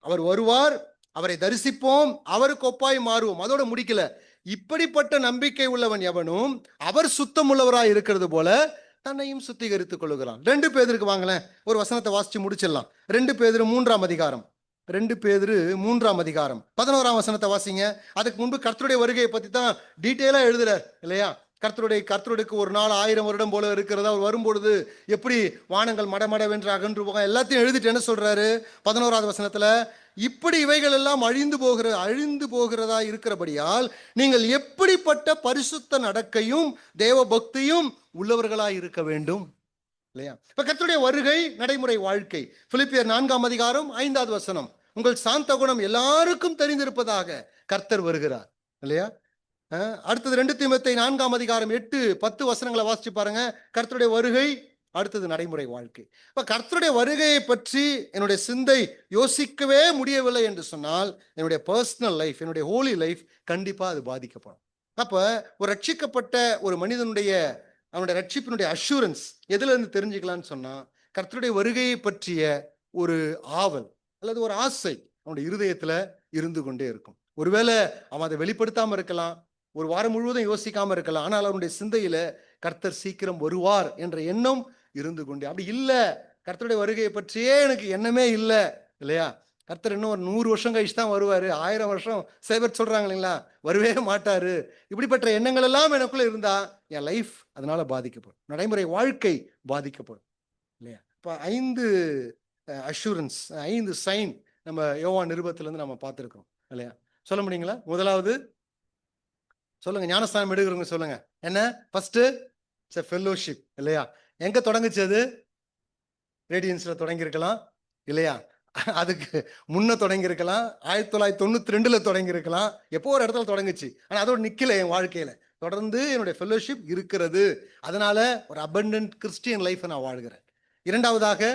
அவர் வருவார், அவரை தரிசிப்போம், அவருக்கு ஒப்பாய் மாறுவோம். அதோட முடிக்கல. இப்படிப்பட்ட நம்பிக்கை உள்ளவன் எவனும் அவர் சுத்தம் உள்ளவராய் இருக்கிறது போல தன்னையும் சுத்திகரித்துக் கொள்ளுகிறான். 2 பேதுருக்கு வாங்களேன், ஒரு வசனத்தை வாசிச்சு முடிச்சிடலாம். 2 பேதுரு 3ஆம் அதிகாரம், 2 பேதுரு 3ஆம் அதிகாரம் 11ஆம் வசனத்தை வாசிங்க. அதுக்கு முன்பு கர்த்தருடைய வருகையை பத்தி தான் டீட்டெயிலா எழுதுறார் இல்லையா? கர்த்தருடைக்கு ஒரு நாள் 1000 வருடம் போல இருக்கிறதா, அவர் வரும்பொழுது எப்படி வானங்கள் மடமடவென்று அகன்று போக எல்லாத்தையும் எழுதிட்டு என்ன சொல்றாரு 11ஆவது வசனத்துல, இப்படி இவைகள் எல்லாம் அழிந்து போகிறதா இருக்கிறபடியால் நீங்கள் எப்படிப்பட்ட பரிசுத்த நடக்கையும் தேவ பக்தியும் உள்ளவர்களாய் இருக்க வேண்டும் இல்லையா? இப்ப கர்த்தருடைய வருகை நடைமுறை வாழ்க்கை. பிலிப்பியர் 4ஆம் அதிகாரம் 5வது வசனம், உங்கள் சாந்த குணம் எல்லாருக்கும் தெரிந்திருப்பதாக கர்த்தர் வருகிறார் இல்லையா? அடுத்தது 2 தீமோத்தேயு 4ஆம் அதிகாரம் 8, 10 வசனங்களை வாசிச்சு பாருங்க. கர்த்தருடைய வருகை, அடுத்தது நடைமுறை வாழ்க்கை. இப்ப கர்த்தருடைய வருகையை பற்றி என்னுடைய சிந்தை யோசிக்கவே முடியவில்லை என்று சொன்னால் என்னுடைய பர்சனல் லைஃப், என்னுடைய ஹோலி லைஃப் கண்டிப்பா அது பாதிக்கப்படும். அப்ப ஒரு ரட்சிக்கப்பட்ட ஒரு மனிதனுடைய அவனுடைய ரட்சிப்பினுடைய அஷூரன்ஸ் எதுல இருந்து தெரிஞ்சுக்கலாம்னு சொன்னா, கர்த்தருடைய வருகையை பற்றிய ஒரு ஆவல் அல்லது ஒரு ஆசை அவனுடைய இருதயத்துல இருந்து கொண்டே இருக்கும். ஒருவேளை அவன் அதை வெளிப்படுத்தாம இருக்கலாம், ஒரு வாரம் முழுவதும் யோசிக்காம இருக்கலாம், ஆனால் அவனுடைய சிந்தையில கர்த்தர் சீக்கிரம் வருவார் என்ற எண்ணம் இருந்து கொண்டே. அப்படி இல்ல, கர்த்தருடைய வருகையை பற்றியே எனக்கு எண்ணமே இல்லை இல்லையா? கர்த்தர் இன்னும் ஒரு 100 வருஷம் கழிச்சு தான் வருவாரு, 1000 வருஷம் சில பேர் சொல்றாங்க இல்லைங்களா, வரவே மாட்டாரு, இப்படிப்பட்ட எண்ணங்கள் எல்லாம் எனக்குள்ள இருந்தா என் லைஃப் அதனால பாதிக்கப்படும், நடைமுறை வாழ்க்கை பாதிக்கப்படும் இல்லையா? இப்ப 5 அஷூரன்ஸ், 5 சைன் நம்ம யோவான் நிருபத்துல இருந்து நம்ம பார்த்திருக்கோம் இல்லையா? சொல்ல முடியுங்களா? முதலாவது சொல்லுங்க, ஞானஸ்தானம் எடுக்கிறவங்க சொல்லுங்க. என்ன? ஃபர்ஸ்ட் ஃபெல்லோஷிப் இல்லையா? எங்க தொடங்குச்சு அது? ரேடியன்ஸ்ல தொடங்கி இருக்கலாம் இல்லையா? அதுக்கு முன்ன தொடங்கி இருக்கலாம், 1992ல தொடங்கி இருக்கலாம், எப்போ ஒரு இடத்துல தொடங்குச்சு. ஆனா அதோட நிக்கல என் வாழ்க்கையில, தொடர்ந்து என்னுடைய ஃபெல்லோஷிப் இருக்கிறது. அதனால ஒரு அபண்டன்ட் கிறிஸ்டியன் லைஃப் நான் வாழ்கிறேன். இரண்டாவதாக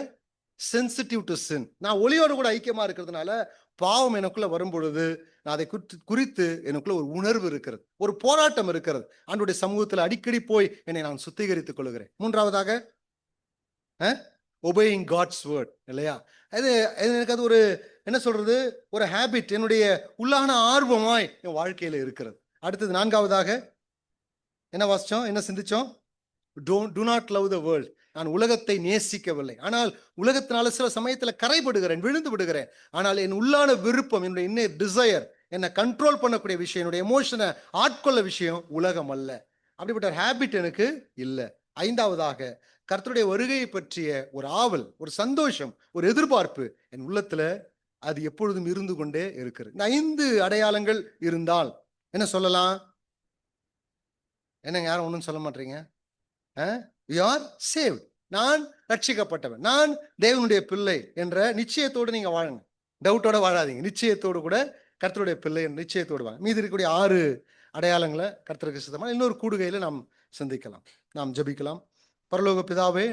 சென்சிட்டிவ் டு சின், நான் ஒளியோடு கூட ஐக்கியமா இருக்கிறதுனால பாவம் எனக்குள்ள வரும் பொழுது நான் அதை குறித்து எனக்குள்ள ஒரு உணர்வு இருக்கிறது, ஒரு போராட்டம் இருக்கிறது. ஆண்டவருடைய சமூகத்தில் அடிக்கடி போய் என்னை நான் சுத்திகரித்துக் கொள்கிறேன். மூன்றாவதாக ஒபேயிங் காட்ஸ் வேர்ட் இல்லையா? அது எனக்கு அது ஒரு என்ன சொல்றது, ஒரு ஹேபிட், என்னுடைய உள்ளான ஆர்வமாய் என் வாழ்க்கையில இருக்கிறது. அடுத்தது நான்காவதாக என்ன வாசிச்சோம், என்ன சிந்திச்சோம்? do not love the world. நான் உலகத்தை நேசிக்கவில்லை, ஆனால் உலகத்தினால சில சமயத்துல கரைபடுகிறேன், விழுந்து விடுகிறேன். ஆனால் என் உள்ளான விருப்பம், என்னுடைய இன்னர் டிசையர், என்னை கண்ட்ரோல் பண்ணக்கூடிய விஷயம், என்னுடைய எமோஷனை ஆட்கொள்ள விஷயம் உலகம் அல்ல. அப்படிப்பட்ட ஹேபிட் எனக்கு இல்லை. ஐந்தாவதாக கர்த்தருடைய வருகையை பற்றிய ஒரு ஆவல், ஒரு சந்தோஷம், ஒரு எதிர்பார்ப்பு என் உள்ளத்துல அது எப்பொழுதும் இருந்து கொண்டே இருக்கிறது. இந்த 5 அடையாளங்கள் இருந்தால் என்ன சொல்லலாம்? என்னங்க யாரும் ஒன்றும் சொல்ல மாட்டீங்க? you are saved, நான் ரட்சிக்கப்பட்டவன், நான் தேவனுடைய பிள்ளை என்ற நிச்சயத்தோடு நீங்க வாழுங்க. டவுட்டோட வாழாதீங்க, நிச்சயத்தோடு கூட கர்த்தருடைய பிள்ளை என்ற நிச்சயத்தோடு வாங்க. மீதி இருக்கக்கூடிய 6 அடையாளங்களை கர்த்தருக்கு சித்தமா இன்னொரு கூடுகையில நாம் சிந்திக்கலாம், நாம் ஜெபிக்கலாம். பரலோக பிதாவே,